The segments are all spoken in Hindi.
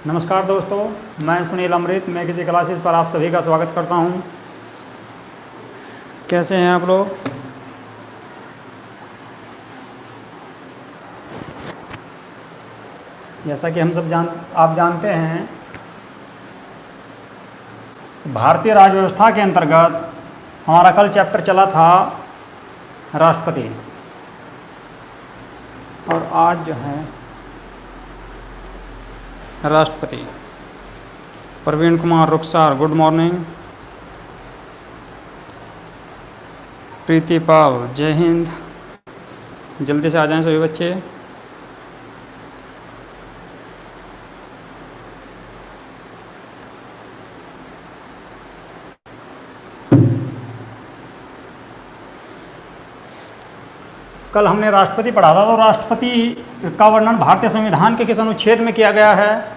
नमस्कार दोस्तों, मैं सुनील अमृत मैं किसी क्लासेस पर आप सभी का स्वागत करता हूं। कैसे हैं आप लोग? जैसा कि हम सब आप जानते हैं, भारतीय राज्य व्यवस्था के अंतर्गत हमारा कल चैप्टर चला था राष्ट्रपति, और आज जो है राष्ट्रपति। प्रवीण कुमार रुखसार, गुड मॉर्निंग। प्रीति पाल, जय हिंद। जल्दी से आ जाएं सभी बच्चे। कल हमने राष्ट्रपति पढ़ा था, तो राष्ट्रपति का वर्णन भारतीय संविधान के किस अनुच्छेद में किया गया है?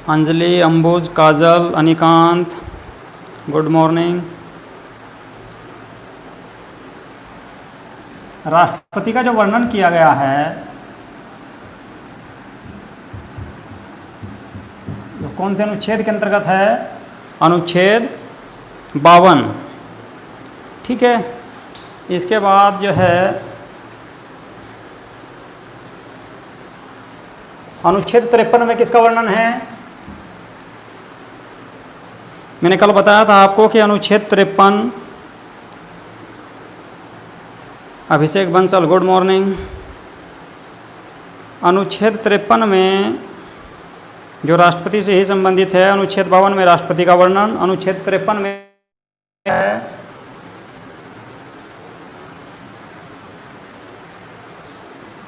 अंजलि, अंबुज, काजल, अनिकांत, गुड मॉर्निंग। राष्ट्रपति का जो वर्णन किया गया है, जो कौन से अनुच्छेद के अंतर्गत है? अनुच्छेद 52। ठीक है। इसके बाद जो है अनुच्छेद 53 में किसका वर्णन है? मैंने कल बताया था आपको कि अनुच्छेद 53, अभिषेक बंसल, गुड मॉर्निंग। अनुच्छेद 53 में जो राष्ट्रपति से ही संबंधित है, अनुच्छेद 52 में राष्ट्रपति का वर्णन, अनुच्छेद 53 में है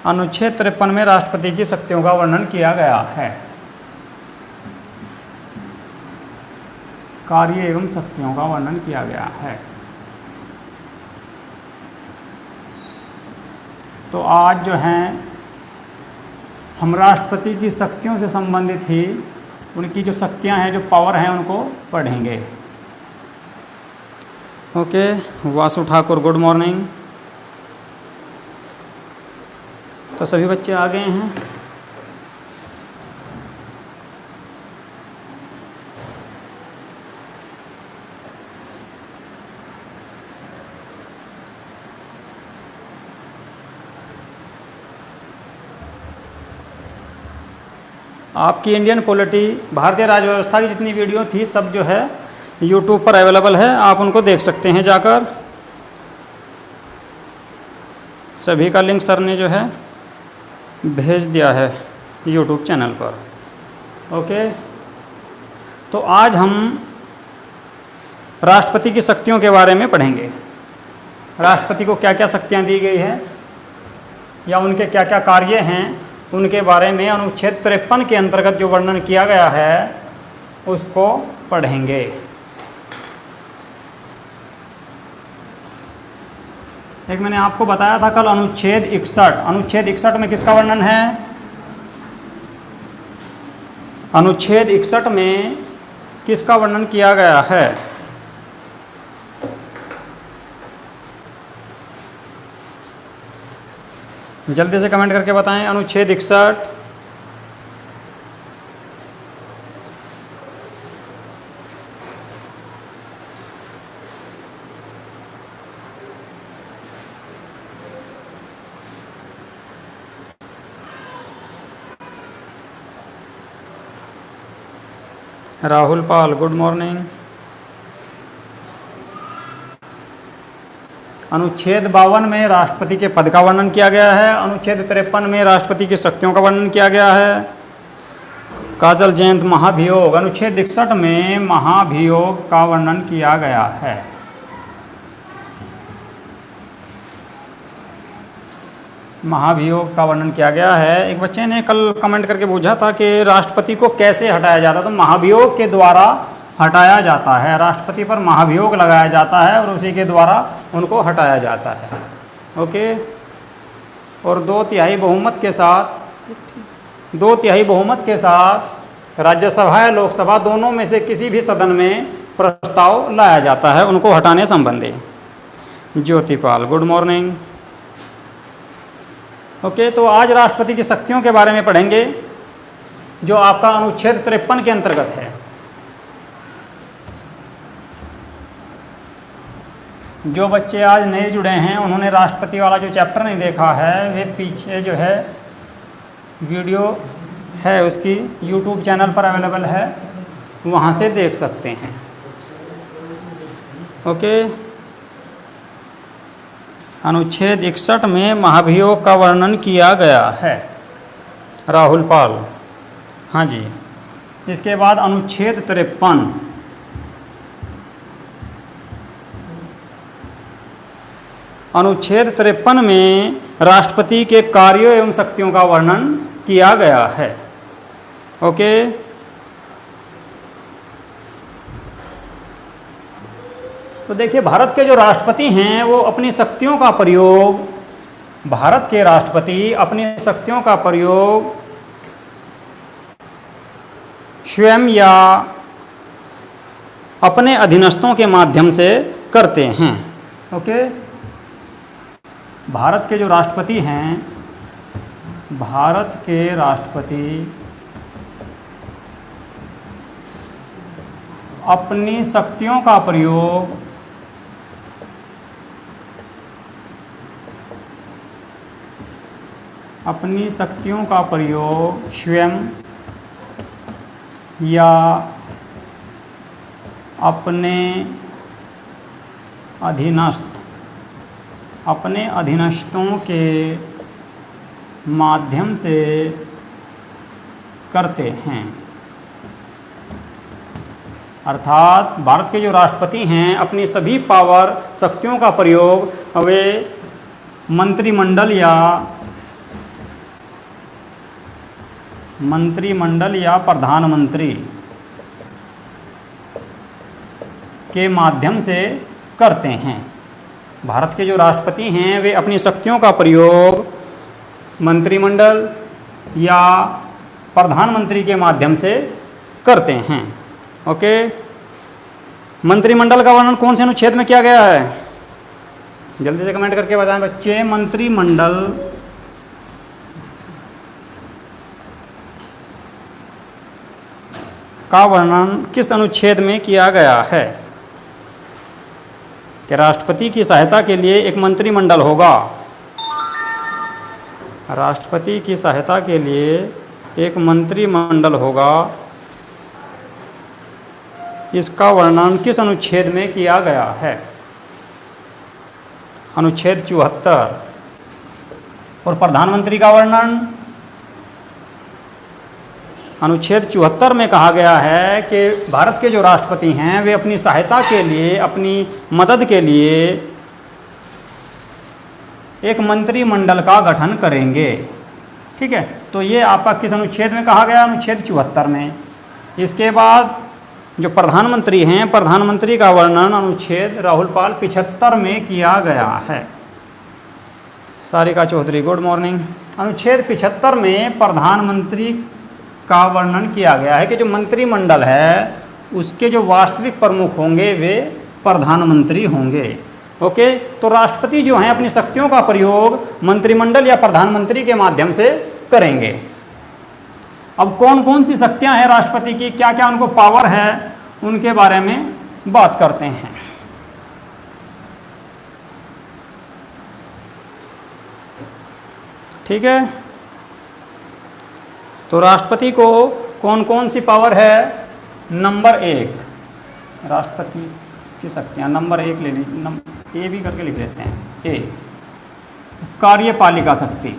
अनुच्छेद 53 में राष्ट्रपति की शक्तियों का वर्णन किया गया है। कार्य एवं शक्तियों का वर्णन किया गया है। तो आज जो हैं हम राष्ट्रपति की शक्तियों से संबंधित ही उनकी जो शक्तियां हैं, जो पावर हैं, उनको पढ़ेंगे। Okay. Vasu Thakur, good morning. तो सभी बच्चे आ गए हैं। आपकी इंडियन पॉलिटी, भारतीय राज्य व्यवस्था की जितनी वीडियो थी, सब जो है यूट्यूब पर अवेलेबल है, आप उनको देख सकते हैं जाकर। सभी का लिंक सर ने जो है भेज दिया है यूट्यूब चैनल पर। ओके। तो आज हम राष्ट्रपति की शक्तियों के बारे में पढ़ेंगे। राष्ट्रपति को क्या क्या शक्तियां दी गई हैं या उनके क्या क्या कार्य हैं, उनके बारे में अनुच्छेद 53 के अंतर्गत जो वर्णन किया गया है उसको पढ़ेंगे। एक मैंने आपको बताया था कल अनुच्छेद 61। अनुच्छेद 61 में किसका वर्णन है? अनुच्छेद 61 में किसका वर्णन किया गया है? जल्दी से कमेंट करके बताएं। अनुच्छेद 61। राहुल पाल, गुड मॉर्निंग। अनुच्छेद 52 में राष्ट्रपति के पद का वर्णन किया गया है। अनुच्छेद 53 में राष्ट्रपति की शक्तियों का वर्णन किया गया है। काजल जयंत, महाभियोग। अनुच्छेद 61 में महाभियोग का वर्णन किया गया है। महाभियोग का वर्णन किया गया है। एक बच्चे ने कल कमेंट करके पूछा था कि राष्ट्रपति को कैसे हटाया जाता, तो महाभियोग के द्वारा हटाया जाता है, राष्ट्रपति पर महाभियोग लगाया जाता है और उसी के द्वारा उनको हटाया जाता है। ओके, और 2/3 बहुमत के साथ राज्यसभा या लोकसभा दोनों में से किसी भी सदन में प्रस्ताव लाया जाता है उनको हटाने संबंधी। Jyotipal, good morning. ओके, तो आज राष्ट्रपति की शक्तियों के बारे में पढ़ेंगे जो आपका अनुच्छेद 53 के अंतर्गत है। जो बच्चे आज नए जुड़े हैं उन्होंने राष्ट्रपति वाला जो चैप्टर नहीं देखा है, वे पीछे जो है वीडियो है उसकी यूट्यूब चैनल पर अवेलेबल है, वहाँ से देख सकते हैं। ओके, अनुच्छेद 61 में महाभियोग का वर्णन किया गया है। राहुल पाल, हाँ जी। इसके बाद अनुच्छेद 53, अनुच्छेद 53 में राष्ट्रपति के कार्यों एवं शक्तियों का वर्णन किया गया है। ओके, तो देखिए भारत के जो राष्ट्रपति हैं वो अपनी शक्तियों का प्रयोग, भारत के राष्ट्रपति अपनी शक्तियों का प्रयोग स्वयं या अपने अधीनस्थों के माध्यम से करते हैं। ओके, भारत के जो राष्ट्रपति हैं, भारत के राष्ट्रपति अपनी शक्तियों का प्रयोग स्वयं या अपने अधीनस्थों के माध्यम से करते हैं। अर्थात भारत के जो राष्ट्रपति हैं अपनी सभी पावर शक्तियों का प्रयोग वे मंत्रिमंडल या प्रधानमंत्री के माध्यम से करते हैं। भारत के जो राष्ट्रपति हैं वे अपनी शक्तियों का प्रयोग मंत्रिमंडल या प्रधानमंत्री के माध्यम से करते हैं। ओके, मंत्रिमंडल का वर्णन कौन से अनुच्छेद में किया गया है? जल्दी से कमेंट करके बताएं बच्चे। मंत्रिमंडल का वर्णन किस अनुच्छेद में किया गया है? कि राष्ट्रपति की सहायता के लिए एक मंत्रिमंडल होगा, राष्ट्रपति की सहायता के लिए एक मंत्रिमंडल होगा, इसका वर्णन किस अनुच्छेद में किया गया है? अनुच्छेद 74। और प्रधानमंत्री का वर्णन अनुच्छेद 74 में कहा गया है कि भारत के जो राष्ट्रपति हैं वे अपनी सहायता के लिए, अपनी मदद के लिए एक मंत्रिमंडल का गठन करेंगे। ठीक है, तो ये आपका किस अनुच्छेद में कहा गया? अनुच्छेद 74 में। इसके बाद जो प्रधानमंत्री हैं, प्रधानमंत्री का वर्णन अनुच्छेद राहुल पाल 75 में किया गया है। Sarika Chaudhary, good morning. अनुच्छेद 75 में प्रधानमंत्री का वर्णन किया गया है कि जो मंत्रिमंडल है उसके जो वास्तविक प्रमुख होंगे वे प्रधानमंत्री होंगे। ओके, तो राष्ट्रपति जो हैं अपनी शक्तियों का प्रयोग मंत्रिमंडल या प्रधानमंत्री के माध्यम से करेंगे। अब कौन कौन सी शक्तियां हैं राष्ट्रपति की, क्या क्या उनको पावर है, उनके बारे में बात करते हैं। ठीक है, तो राष्ट्रपति को कौन कौन सी पावर है? नंबर 1 राष्ट्रपति की शक्तियां, नंबर 1 ले लीजिए, ए भी करके लिख लेते हैं। ए, कार्यपालिका शक्ति।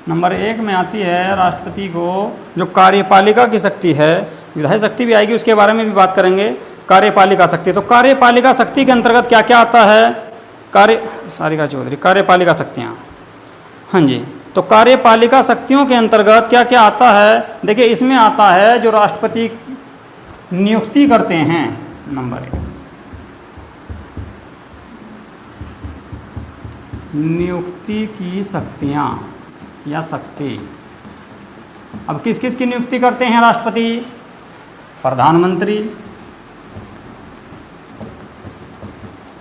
नंबर 1 में आती है राष्ट्रपति को जो कार्यपालिका की शक्ति है, विधायी शक्ति भी आएगी, उसके बारे में भी बात करेंगे। कार्यपालिका शक्ति, तो कार्यपालिका शक्ति के अंतर्गत क्या क्या आता है? सारिका चौधरी, कार्यपालिका शक्तियाँ। हाँ जी, तो कार्यपालिका शक्तियों के अंतर्गत क्या क्या आता है? देखिए इसमें आता है जो राष्ट्रपति नियुक्ति करते हैं, नंबर 1, नियुक्ति की शक्तियाँ या शक्ति। अब किस किस की नियुक्ति करते हैं राष्ट्रपति? प्रधानमंत्री,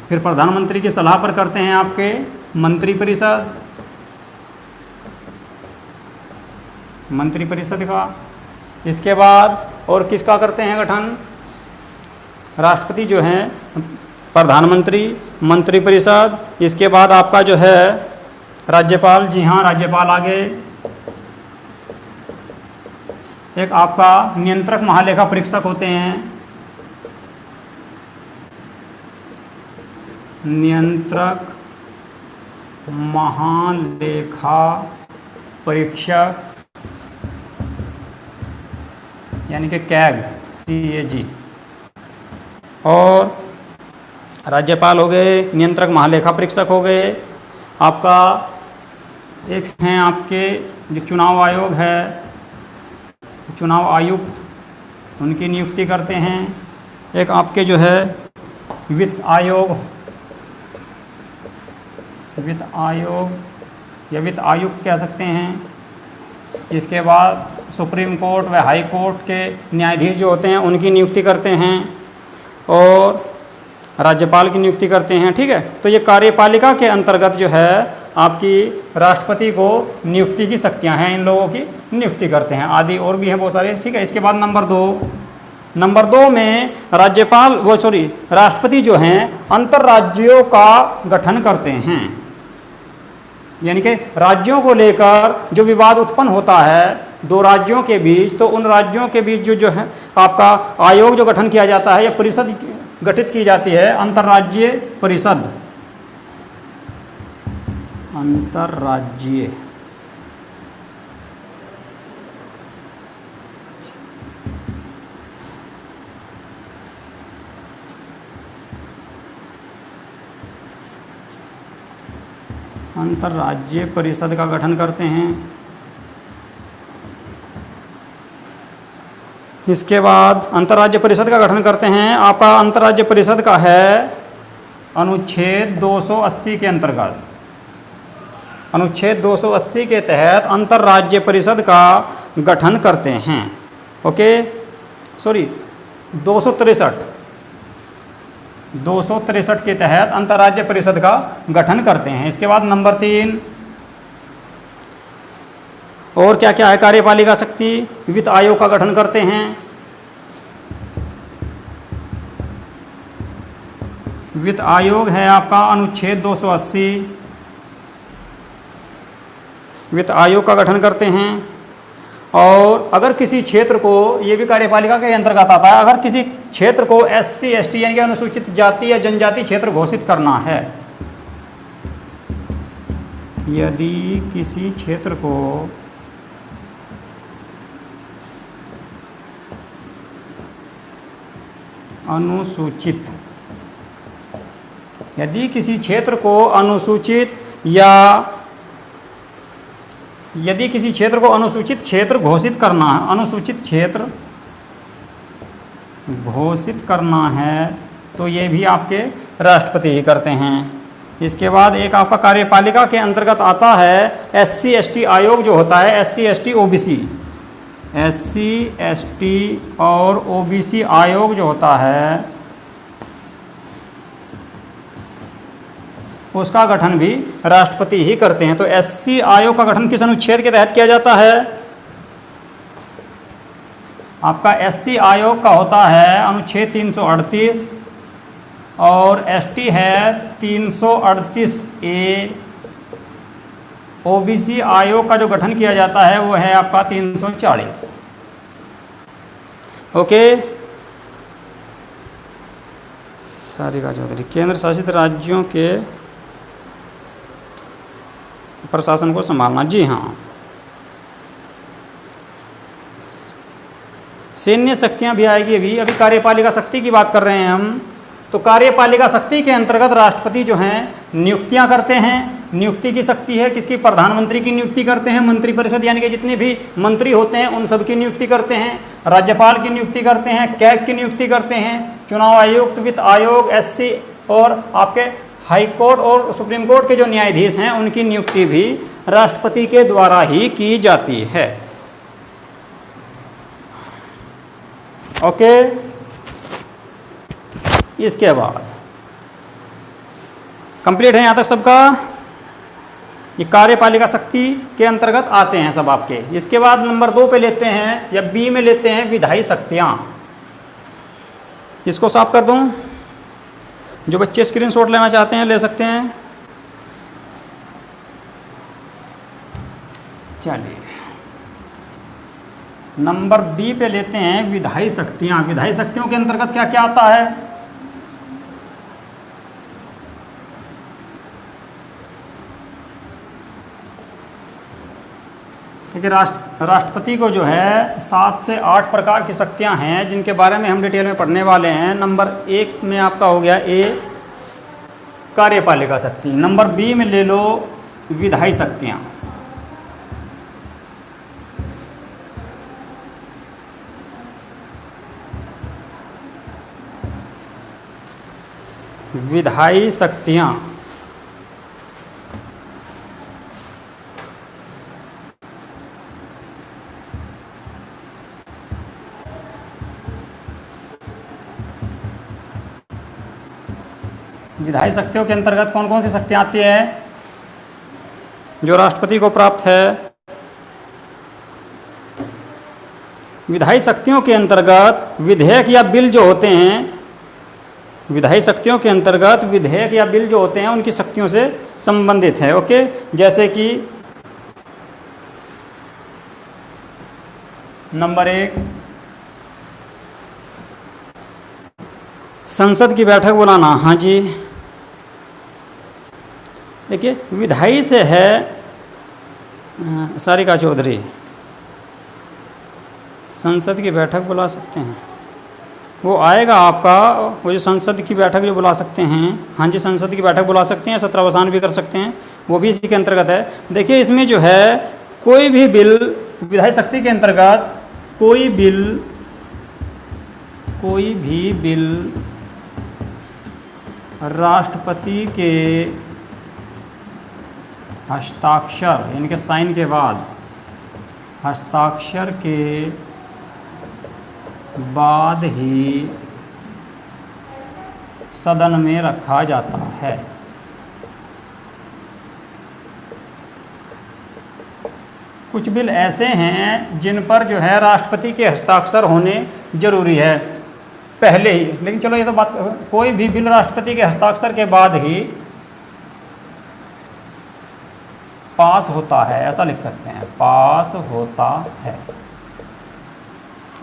फिर प्रधानमंत्री की सलाह पर करते हैं आपके मंत्रिपरिषद, मंत्रिपरिषद का। इसके बाद और किसका करते हैं गठन? राष्ट्रपति जो हैं प्रधानमंत्री, मंत्रिपरिषद, इसके बाद आपका जो है राज्यपाल। जी हाँ, राज्यपाल आगे। एक आपका नियंत्रक महालेखा परीक्षक होते हैं, नियंत्रक महालेखा परीक्षक, यानी कि कैग, CAG। और राज्यपाल हो गए, नियंत्रक महालेखा परीक्षक हो गए। आपका एक हैं आपके जो चुनाव आयोग है, चुनाव आयुक्त, उनकी नियुक्ति करते हैं। एक आपके जो है वित्त आयोग, वित्त आयोग या वित्त आयुक्त कह सकते हैं। इसके बाद सुप्रीम कोर्ट व हाई कोर्ट के न्यायाधीश जो होते हैं उनकी नियुक्ति करते हैं और राज्यपाल की नियुक्ति करते हैं। ठीक है, तो ये कार्यपालिका के अंतर्गत जो है आपकी राष्ट्रपति को नियुक्ति की शक्तियां हैं, इन लोगों की नियुक्ति करते हैं। आदि और भी हैं बहुत सारे। ठीक है, इसके बाद नंबर 2 में राष्ट्रपति जो हैं अंतर्राज्यों का गठन करते हैं, यानी कि राज्यों को लेकर जो विवाद उत्पन्न होता है दो राज्यों के बीच, तो उन राज्यों के बीच जो है आपका आयोग जो गठन किया जाता है या परिषद गठित की जाती है, अंतर्राज्यीय परिषद, अंतर्राज्यीय अंतर्राज्यीय परिषद का गठन करते हैं। इसके बाद अंतर्राज्य परिषद का गठन करते हैं। आपका अंतर्राज्य परिषद का है अनुच्छेद 280 के अंतर्गत, अनुच्छेद 280 के तहत अंतर्राज्य परिषद का गठन करते हैं। ओके, सॉरी 263 के तहत अंतर्राज्य परिषद का गठन करते हैं। इसके बाद नंबर 3 और क्या क्या है? कार्यपालिका शक्ति, वित्त आयोग का गठन करते हैं। वित्त आयोग है आपका अनुच्छेद 280, वित्त आयोग का गठन करते हैं। और अगर किसी क्षेत्र को, ये भी कार्यपालिका के अंतर्गत आता है, अगर किसी क्षेत्र को SC ST यानी कि अनुसूचित जाति या जनजाति क्षेत्र घोषित करना है, यदि किसी क्षेत्र को अनुसूचित, यदि किसी क्षेत्र को अनुसूचित या यदि किसी क्षेत्र को अनुसूचित क्षेत्र घोषित करना है, अनुसूचित क्षेत्र घोषित करना है, तो ये भी आपके राष्ट्रपति ही करते हैं। इसके बाद एक आपका कार्यपालिका के अंतर्गत आता है SC ST आयोग जो होता है, SC ST OBC, SC ST और OBC आयोग जो होता है उसका गठन भी राष्ट्रपति ही करते हैं। तो SC आयोग का गठन किस अनुच्छेद के तहत किया जाता है? आपका SC आयोग का होता है अनुच्छेद 338 और ST है 338A। OBC आयोग का जो गठन किया जाता है वो है आपका 340। ओके, सारिका चौधरी, केंद्र शासित राज्यों के प्रशासन को संभालना। जी हाँ, सैन्य शक्तियाँ भी आएगी। अभी कार्यपालिका शक्ति की बात कर रहे हैं हम। तो कार्यपालिका शक्ति के अंतर्गत राष्ट्रपति जो हैं नियुक्तियां करते हैं। नियुक्ति की शक्ति है किसकी? प्रधानमंत्री की नियुक्ति करते हैं, मंत्रिपरिषद यानी कि जितने भी मंत्री होते हैं उन सब की नियुक्ति करते हैं, राज्यपाल की नियुक्ति करते हैं, कैग की नियुक्ति करते हैं, चुनाव आयोग, वित्त आयोग, एससी और आपके हाई कोर्ट और सुप्रीम कोर्ट के जो न्यायाधीश हैं उनकी नियुक्ति भी राष्ट्रपति के द्वारा ही की जाती है। ओके, इसके बाद कंप्लीट है यहाँ तक सबका। ये कार्यपालिका शक्ति के अंतर्गत आते हैं सब आपके। इसके बाद नंबर 2 पे लेते हैं या बी में लेते हैं विधायी शक्तियाँ। इसको साफ कर दूं, जो बच्चे स्क्रीनशॉट लेना चाहते हैं ले सकते हैं। चलिए नंबर बी पे लेते हैं विधायी शक्तियाँ। विधायी शक्तियों के अंतर्गत क्या क्या आता है? देखिए राष्ट्रपति को जो है 7 से 8 प्रकार की शक्तियां हैं जिनके बारे में हम डिटेल में पढ़ने वाले हैं। नंबर 1 में आपका हो गया ए कार्यपालिका शक्ति, नंबर बी में ले लो विधायी शक्तियां। विधायी शक्तियां विधायी शक्तियों के अंतर्गत कौन कौन सी शक्तियां आती है जो राष्ट्रपति को प्राप्त है? विधायी शक्तियों के अंतर्गत विधेयक या बिल जो होते हैं, विधायी शक्तियों के अंतर्गत विधेयक या बिल जो होते हैं उनकी शक्तियों से संबंधित है। ओके, जैसे कि नंबर 1 संसद की बैठक बुलाना। हाँ जी, देखिए विधायी से है सारिका चौधरी, संसद की बैठक बुला सकते हैं, वो आएगा आपका। वो जो संसद की बैठक जो बुला सकते हैं, हाँ जी संसद की बैठक बुला सकते हैं, सत्रावसान भी कर सकते हैं, वो भी इसी के अंतर्गत है। देखिए इसमें जो है कोई भी बिल विधायी शक्ति के अंतर्गत कोई भी बिल राष्ट्रपति के हस्ताक्षर यानी कि साइन के बाद, हस्ताक्षर के बाद ही सदन में रखा जाता है। कुछ बिल ऐसे हैं जिन पर जो है राष्ट्रपति के हस्ताक्षर होने जरूरी है पहले ही, लेकिन चलो ये तो बात, कोई भी बिल राष्ट्रपति के हस्ताक्षर के बाद ही पास होता है, ऐसा लिख सकते हैं, पास होता है।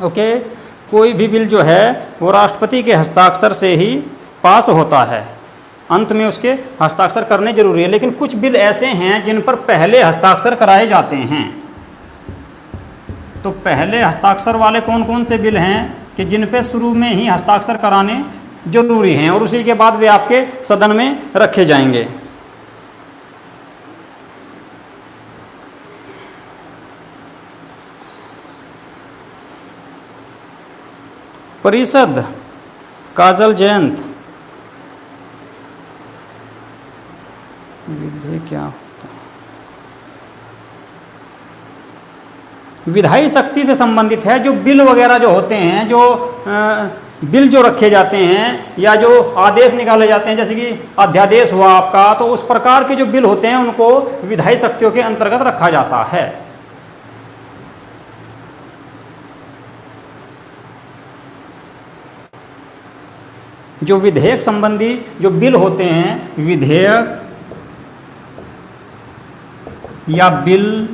ओके, कोई भी बिल जो है वो राष्ट्रपति के हस्ताक्षर से ही पास होता है, अंत में उसके हस्ताक्षर करने जरूरी है। लेकिन कुछ बिल ऐसे हैं जिन पर पहले हस्ताक्षर कराए जाते हैं। तो पहले हस्ताक्षर वाले कौन कौन से बिल हैं कि जिन पे शुरू में ही हस्ताक्षर कराने जरूरी हैं और उसी के बाद वे आपके सदन में रखे जाएंगे। परिषद, काजल जयंत, विधेयक क्या होता है? विधायी शक्ति से संबंधित है। जो बिल वगैरह जो होते हैं, जो बिल जो रखे जाते हैं या जो आदेश निकाले जाते हैं, जैसे कि अध्यादेश हुआ आपका, तो उस प्रकार के जो बिल होते हैं उनको विधायी शक्तियों के अंतर्गत रखा जाता है। जो विधेयक संबंधी जो बिल होते हैं, विधेयक या बिल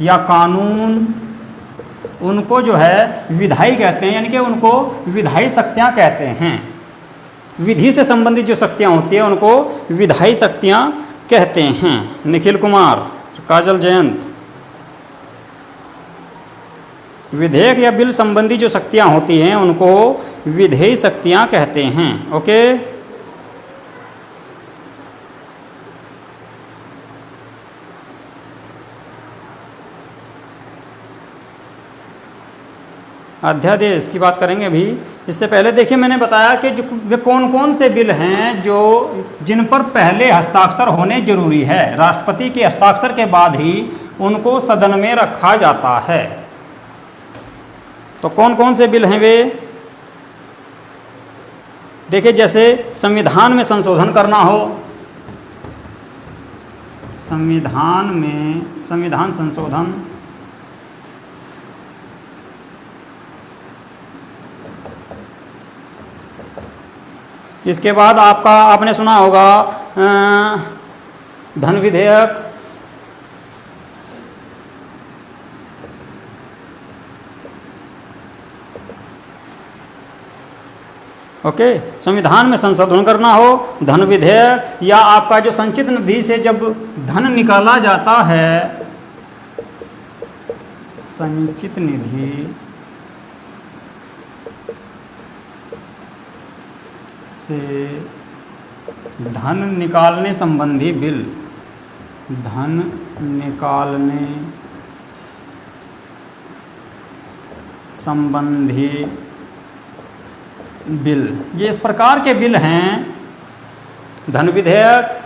या कानून, उनको जो है विधायी कहते हैं, यानी कि उनको विधायी शक्तियां कहते हैं। विधि से संबंधित जो शक्तियां होती हैं उनको विधायी शक्तियां कहते हैं। निखिल कुमार, काजल जयंत, विधेयक या बिल संबंधी जो शक्तियां होती हैं उनको विधेयी शक्तियां कहते हैं। ओके, अध्यादेश की बात करेंगे अभी। इससे पहले देखिए मैंने बताया कि जो वे कौन कौन से बिल हैं जो जिन पर पहले हस्ताक्षर होने जरूरी है, राष्ट्रपति के हस्ताक्षर के बाद ही उनको सदन में रखा जाता है। तो कौन कौन से बिल हैं वे? देखिए जैसे संविधान में संशोधन करना हो, संविधान संशोधन, इसके बाद आपने सुना होगा धन विधेयक, ओके, संविधान में संशोधन करना हो, धन विधेयक, या आपका जो संचित निधि से जब धन निकाला जाता है, संचित निधि से धन निकालने संबंधी बिल, धन निकालने संबंधी बिल, ये इस प्रकार के बिल हैं। धन विधेयक,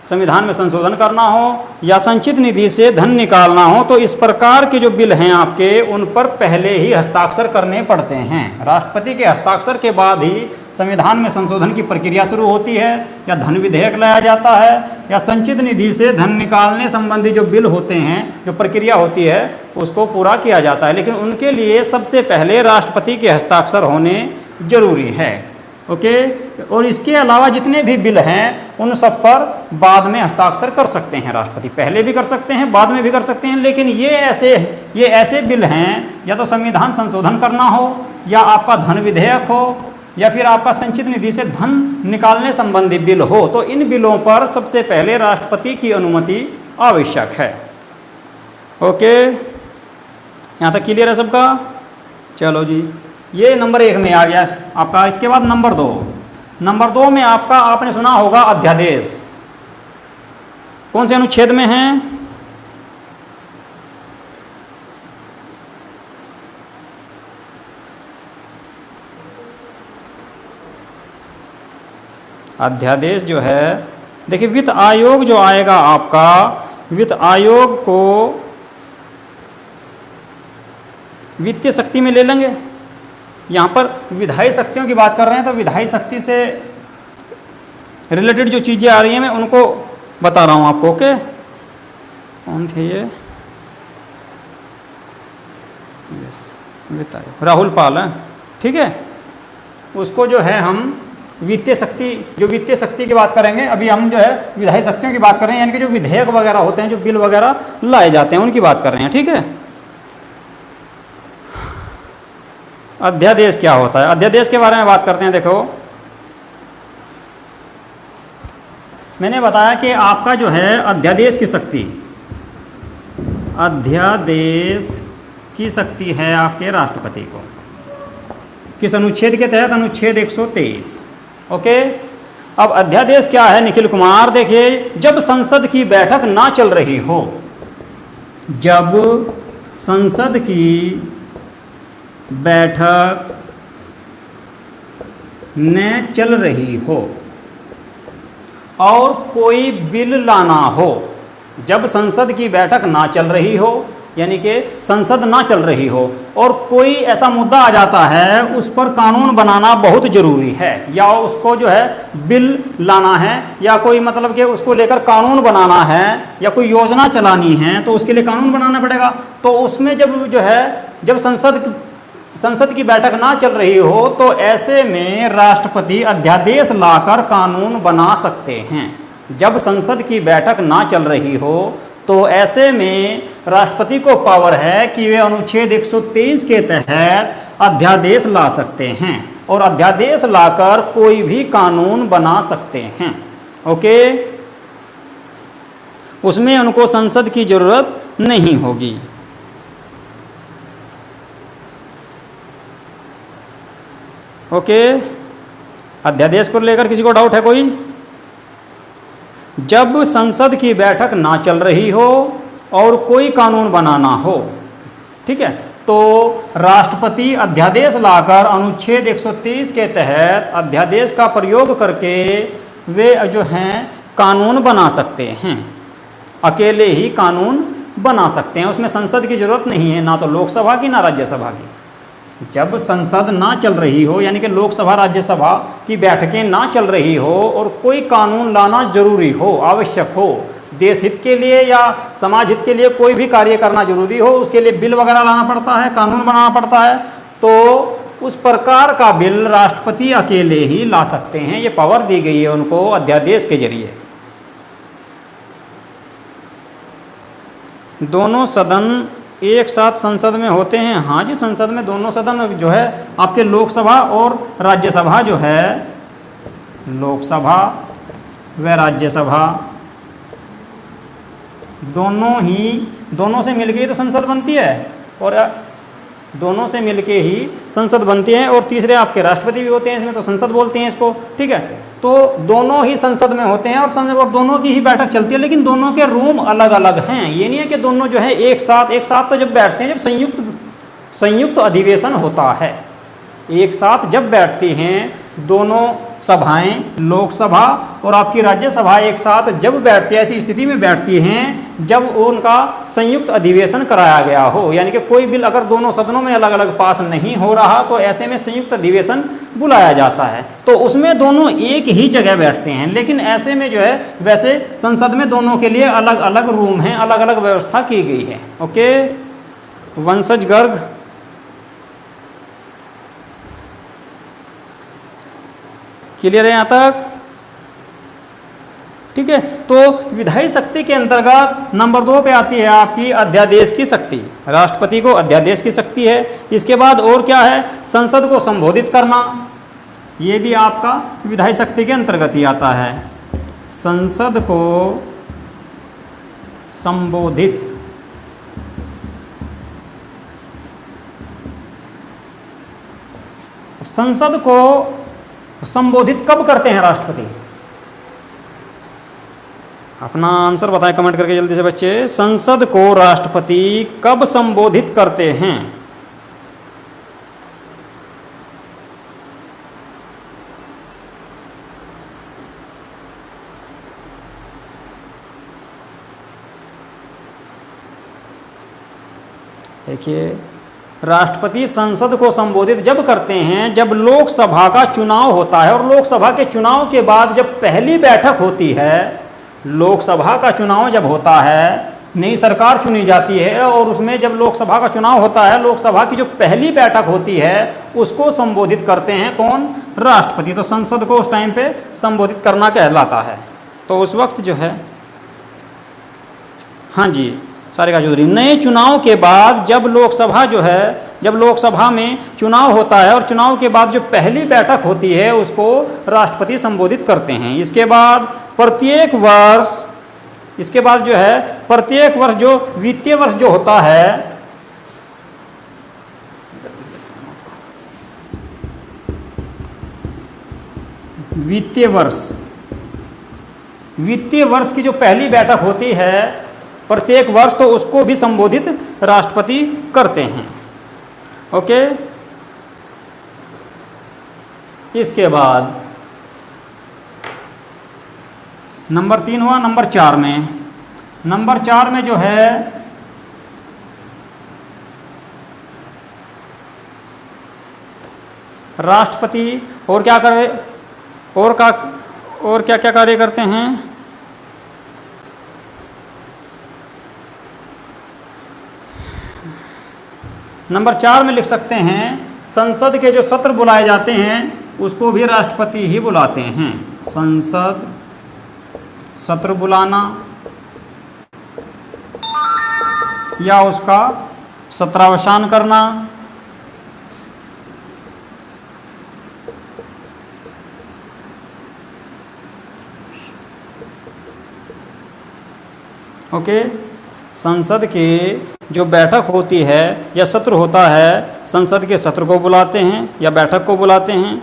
संविधान में संशोधन करना हो या संचित निधि से धन निकालना हो, तो इस प्रकार के जो बिल हैं आपके, उन पर पहले ही हस्ताक्षर करने पड़ते हैं। राष्ट्रपति के हस्ताक्षर के बाद ही संविधान में संशोधन की प्रक्रिया शुरू होती है, या धन विधेयक लाया जाता है, या संचित निधि से धन निकालने संबंधी जो बिल होते हैं, जो प्रक्रिया होती है, उसको पूरा किया जाता है। लेकिन उनके लिए सबसे पहले राष्ट्रपति के हस्ताक्षर होने जरूरी है। ओके, और इसके अलावा जितने भी बिल हैं उन सब पर बाद में हस्ताक्षर कर सकते हैं राष्ट्रपति, पहले भी कर सकते हैं, बाद में भी कर सकते हैं। लेकिन ये ऐसे बिल हैं, या तो संविधान संशोधन करना हो, या आपका धन विधेयक हो, या फिर आपका संचित निधि से धन निकालने संबंधी बिल हो, तो इन बिलों पर सबसे पहले राष्ट्रपति की अनुमति आवश्यक है। ओके, यहाँ तक क्लियर है सबका? चलो जी, ये नंबर 1 में आ गया आपका। इसके बाद नंबर 2 में आपने सुना होगा अध्यादेश। कौन से अनुच्छेद में है? अध्यादेश जो है, देखिए वित्त आयोग जो आएगा आपका, वित्त आयोग को वित्तीय शक्ति में ले लेंगे। यहाँ पर विधायी शक्तियों की बात कर रहे हैं, तो विधायी शक्ति से रिलेटेड जो चीज़ें आ रही हैं मैं उनको बता रहा हूँ आपको। ओके, कौन थे ये? यस, वित्त आयोग, राहुल पाल है, ठीक है। उसको जो है हम वित्तीय शक्ति की बात करेंगे। अभी हम जो है विधायी शक्तियों की बात कर रहे हैं, यानी कि जो विधेयक वगैरह होते हैं, जो बिल वगैरह लाए जाते हैं, उनकी बात कर रहे हैं, ठीक है। अध्यादेश क्या होता है? अध्यादेश के बारे में बात करते हैं। देखो मैंने बताया कि आपका जो है अध्यादेश की शक्ति है आपके राष्ट्रपति को। किस अनुच्छेद के तहत? अनुच्छेद 123। ओके, अब अध्यादेश क्या है निखिल कुमार? देखिए, जब संसद की बैठक ना चल रही हो, जब संसद की बैठक न चल रही हो और कोई बिल लाना हो, जब संसद की बैठक ना चल रही हो, यानी कि संसद ना चल रही हो और कोई ऐसा मुद्दा आ जाता है, उस पर कानून बनाना बहुत ज़रूरी है, या उसको जो है बिल लाना है, या कोई मतलब कि उसको लेकर कानून बनाना है, या कोई योजना चलानी है, तो उसके लिए कानून बनाना पड़ेगा। तो उसमें जब संसद की बैठक ना चल रही हो, तो ऐसे में राष्ट्रपति अध्यादेश लाकर कानून बना सकते हैं। जब संसद की बैठक ना चल रही हो, तो ऐसे में राष्ट्रपति को पावर है कि वे अनुच्छेद 123 के तहत अध्यादेश ला सकते हैं और अध्यादेश लाकर कोई भी कानून बना सकते हैं। ओके, उसमें उनको संसद की जरूरत नहीं होगी। ओके, अध्यादेश को लेकर किसी को डाउट है कोई? जब संसद की बैठक ना चल रही हो और कोई कानून बनाना हो, ठीक है, तो राष्ट्रपति अध्यादेश लाकर अनुच्छेद 123 के तहत अध्यादेश का प्रयोग करके वे जो हैं कानून बना सकते हैं, अकेले ही कानून बना सकते हैं, उसमें संसद की जरूरत नहीं है, ना तो लोकसभा की ना राज्यसभा की। जब संसद ना चल रही हो, यानी कि लोकसभा राज्यसभा की बैठकें ना चल रही हो और कोई कानून लाना जरूरी हो, आवश्यक हो, देश हित के लिए या समाज हित के लिए कोई भी कार्य करना जरूरी हो, उसके लिए बिल वगैरह लाना पड़ता है, कानून बनाना पड़ता है, तो उस प्रकार का बिल राष्ट्रपति अकेले ही ला सकते हैं। ये पावर दी गई है उनको अध्यादेश के जरिए। दोनों सदन एक साथ संसद में होते हैं? हाँ जी, संसद में दोनों सदन जो है आपके लोकसभा और राज्यसभा जो है, लोकसभा व राज्यसभा दोनों से मिलके ही तो संसद बनती है, और दोनों से मिलके ही संसद बनती है। और तीसरे आपके राष्ट्रपति भी होते हैं, इसमें तो संसद बोलते हैं इसको, ठीक है। तो दोनों ही संसद में होते हैं और दोनों की ही बैठक चलती है, लेकिन दोनों के रूम अलग अलग हैं। ये नहीं है कि दोनों जो है एक साथ तो जब बैठते हैं, जब संयुक्त अधिवेशन होता है, एक साथ जब बैठती हैं दोनों सभाएं, लोकसभा और आपकी राज्यसभा एक साथ जब बैठती है, ऐसी स्थिति में बैठती हैं जब उनका संयुक्त अधिवेशन कराया गया हो, यानी कि कोई बिल अगर दोनों सदनों में अलग अलग पास नहीं हो रहा, तो ऐसे में संयुक्त अधिवेशन बुलाया जाता है। तो उसमें दोनों एक ही जगह बैठते हैं, लेकिन ऐसे में जो है वैसे संसद में दोनों के लिए अलग अलग रूम हैं, अलग अलग व्यवस्था की गई है। ओके, वंशज गर्ग, क्लियर है यहाँ तक? ठीक है। तो विधायी शक्ति के अंतर्गत नंबर 2 पे आती है आपकी अध्यादेश की शक्ति। राष्ट्रपति को अध्यादेश की शक्ति है। इसके बाद और क्या है? संसद को संबोधित करना, ये भी आपका विधायी शक्ति के अंतर्गत ही आता है। संसद को संबोधित संबोधित कब करते हैं राष्ट्रपति? अपना आंसर बताएं कमेंट करके जल्दी से बच्चे। संसद को राष्ट्रपति कब संबोधित करते हैं? देखिए, राष्ट्रपति संसद को संबोधित जब करते हैं जब लोकसभा का चुनाव होता है, और लोकसभा के चुनाव के बाद जब पहली बैठक होती है, लोकसभा का चुनाव जब होता है, नई सरकार चुनी जाती है, और उसमें जब लोकसभा का चुनाव होता है, लोकसभा की जो पहली बैठक होती है उसको संबोधित करते हैं कौन? राष्ट्रपति। तो संसद को उस टाइम पे संबोधित करना कहलाता है। तो उस वक्त जो है, हाँ जी, सारे का चौधरी, नए चुनाव के बाद जब लोकसभा जो है, जब लोकसभा में चुनाव होता है और चुनाव के बाद जो पहली बैठक होती है उसको राष्ट्रपति संबोधित करते हैं। इसके बाद प्रत्येक वर्ष जो वित्तीय वर्ष जो होता है, वित्तीय वर्ष की जो पहली बैठक होती है प्रत्येक वर्ष, तो उसको भी संबोधित राष्ट्रपति करते हैं। ओके, इसके बाद नंबर 3 हुआ। नंबर 4 में जो है राष्ट्रपति और क्या करे, और क्या क्या कार्य करते हैं? नंबर 4 में लिख सकते हैं, संसद के जो सत्र बुलाए जाते हैं उसको भी राष्ट्रपति ही बुलाते हैं। संसद सत्र बुलाना या उसका सत्रावसान करना, ओके, संसद की जो बैठक होती है या सत्र होता है, संसद के सत्र को बुलाते हैं या बैठक को बुलाते हैं।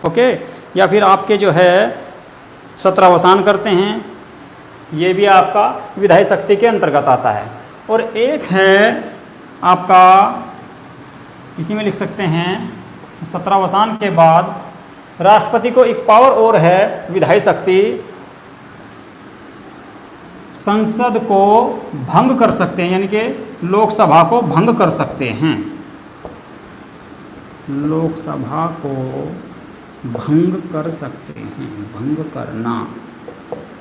ओके, या फिर आपके जो है सत्रावसान करते हैं, ये भी आपका विधायी शक्ति के अंतर्गत आता है। और एक है आपका, इसी में लिख सकते हैं, सत्रावसान के बाद राष्ट्रपति को एक पावर और है विधायी शक्ति, संसद को भंग कर सकते हैं, यानी कि लोकसभा को भंग कर सकते हैं। लोकसभा को भंग कर सकते हैं, भंग करना,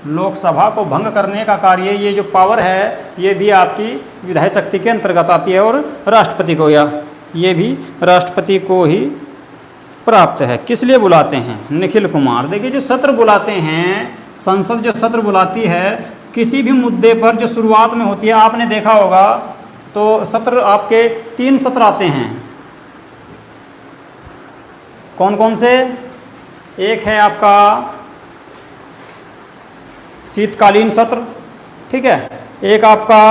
लोकसभा को भंग करने का कार्य, ये जो पावर है ये भी आपकी विधायी शक्ति के अंतर्गत आती है और राष्ट्रपति को, या ये भी राष्ट्रपति को ही प्राप्त है। किस लिए बुलाते हैं? निखिल कुमार, देखिए जो सत्र बुलाते हैं, संसद जो सत्र बुलाती है किसी भी मुद्दे पर, जो शुरुआत में होती है, आपने देखा होगा तो सत्र आपके 3 सत्र आते हैं। कौन कौन से? एक है आपका शीतकालीन सत्र, ठीक है, एक आपका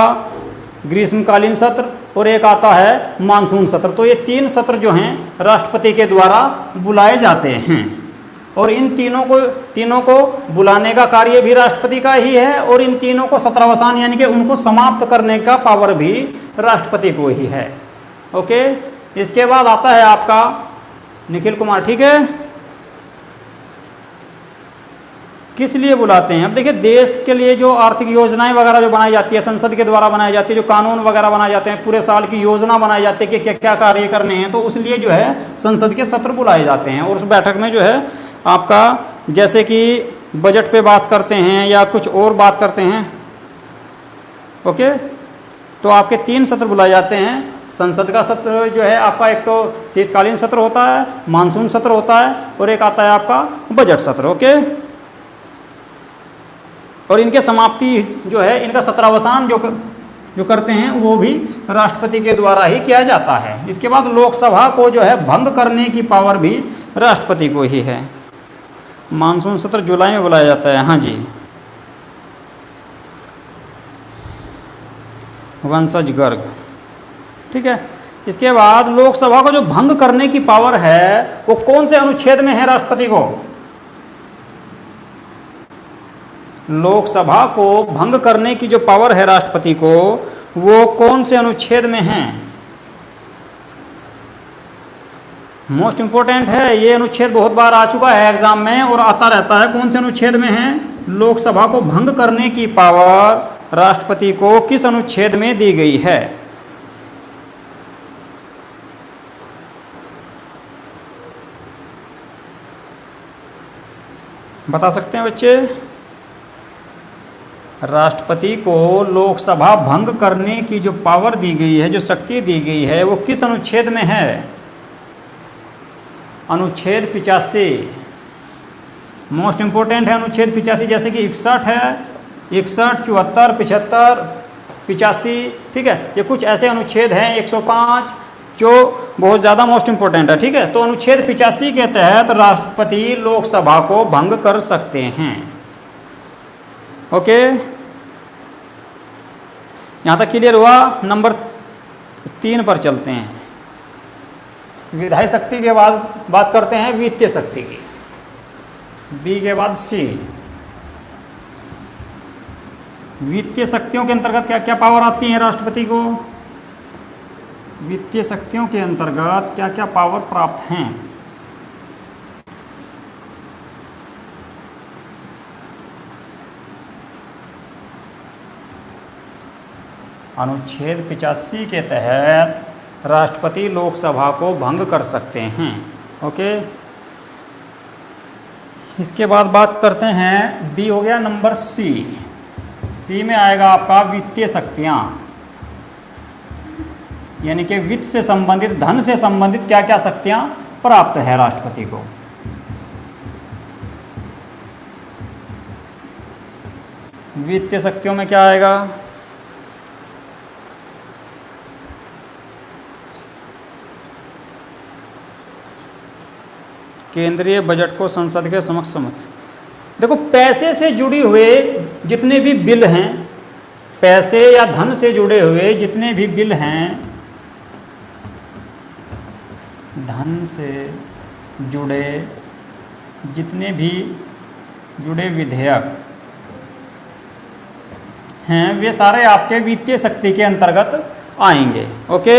ग्रीष्मकालीन सत्र और एक आता है मानसून सत्र। तो ये 3 सत्र जो हैं राष्ट्रपति के द्वारा बुलाए जाते हैं, और इन तीनों को बुलाने का कार्य भी राष्ट्रपति का ही है, और इन तीनों को सत्रावसान यानी कि उनको समाप्त करने का पावर भी राष्ट्रपति को ही है। ओके, इसके बाद आता है आपका निखिल कुमार, ठीक है। किस लिए बुलाते हैं? अब देखिए, देश के लिए जो आर्थिक योजनाएं वगैरह जो बनाई जाती है, संसद के द्वारा बनाई जाती है, जो कानून वगैरह बनाए जाते हैं, पूरे साल की योजना बनाई जाती है कि क्या क्या कार्य करने हैं, तो उसलिए जो है संसद के सत्र बुलाए जाते हैं। और उस बैठक में जो है आपका, जैसे कि बजट पे बात करते हैं या कुछ और बात करते हैं, ओके, तो आपके 3 सत्र बुलाए जाते हैं। संसद का सत्र जो है आपका, एक तो शीतकालीन सत्र होता है, मानसून सत्र होता है, और एक आता है आपका बजट सत्र। ओके, और इनके समाप्ति जो है, इनका सत्रावसान जो करते हैं वो भी राष्ट्रपति के द्वारा ही किया जाता है। इसके बाद लोकसभा को जो है भंग करने की पावर भी राष्ट्रपति को ही है। मानसून सत्र जुलाई में बुलाया जाता है, हाँ जी। वंशज गर्ग, ठीक है। इसके बाद लोकसभा को जो भंग करने की पावर है वो कौन से अनुच्छेद में है राष्ट्रपति को? लोकसभा को भंग करने की जो पावर है राष्ट्रपति को, वो कौन से अनुच्छेद में है? मोस्ट इंपॉर्टेंट है ये अनुच्छेद, बहुत बार आ चुका है एग्जाम में और आता रहता है। कौन से अनुच्छेद में है? लोकसभा को भंग करने की पावर राष्ट्रपति को किस अनुच्छेद में दी गई है? बता सकते हैं बच्चे? राष्ट्रपति को लोकसभा भंग करने की जो पावर दी गई है, जो शक्ति दी गई है, वो किस अनुच्छेद में है? अनुच्छेद 85। मोस्ट इंपॉर्टेंट है अनुच्छेद 85, जैसे कि 61 है, 61, 74, 75, 85, ठीक है। ये कुछ ऐसे अनुच्छेद हैं, 105, जो बहुत ज़्यादा मोस्ट इंपॉर्टेंट है, ठीक है। तो अनुच्छेद 85 के तहत राष्ट्रपति लोकसभा को भंग कर सकते हैं। ओके, यहाँ तक क्लियर हुआ? नंबर 3 पर चलते हैं। विधायी शक्ति के बाद बात करते हैं वित्तीय शक्ति की। बी के बाद सी। वित्तीय शक्तियों के अंतर्गत क्या क्या पावर आती है राष्ट्रपति को? वित्तीय शक्तियों के अंतर्गत क्या क्या पावर प्राप्त हैं? अनुच्छेद 85 के तहत राष्ट्रपति लोकसभा को भंग कर सकते हैं। ओके, इसके बाद बात करते हैं, बी हो गया नंबर सी। सी में आएगा आपका वित्तीय शक्तियाँ, यानी कि वित्त से संबंधित, धन से संबंधित क्या क्या शक्तियाँ प्राप्त है राष्ट्रपति को। वित्तीय शक्तियों में क्या आएगा? केंद्रीय बजट को संसद के समक्ष देखो, पैसे से जुड़ी हुए जितने भी बिल हैं, पैसे या धन से जुड़े हुए जितने भी बिल हैं, धन से जुड़े जितने भी जुड़े विधेयक हैं, वे सारे आपके वित्तीय शक्ति के अंतर्गत आएंगे। ओके,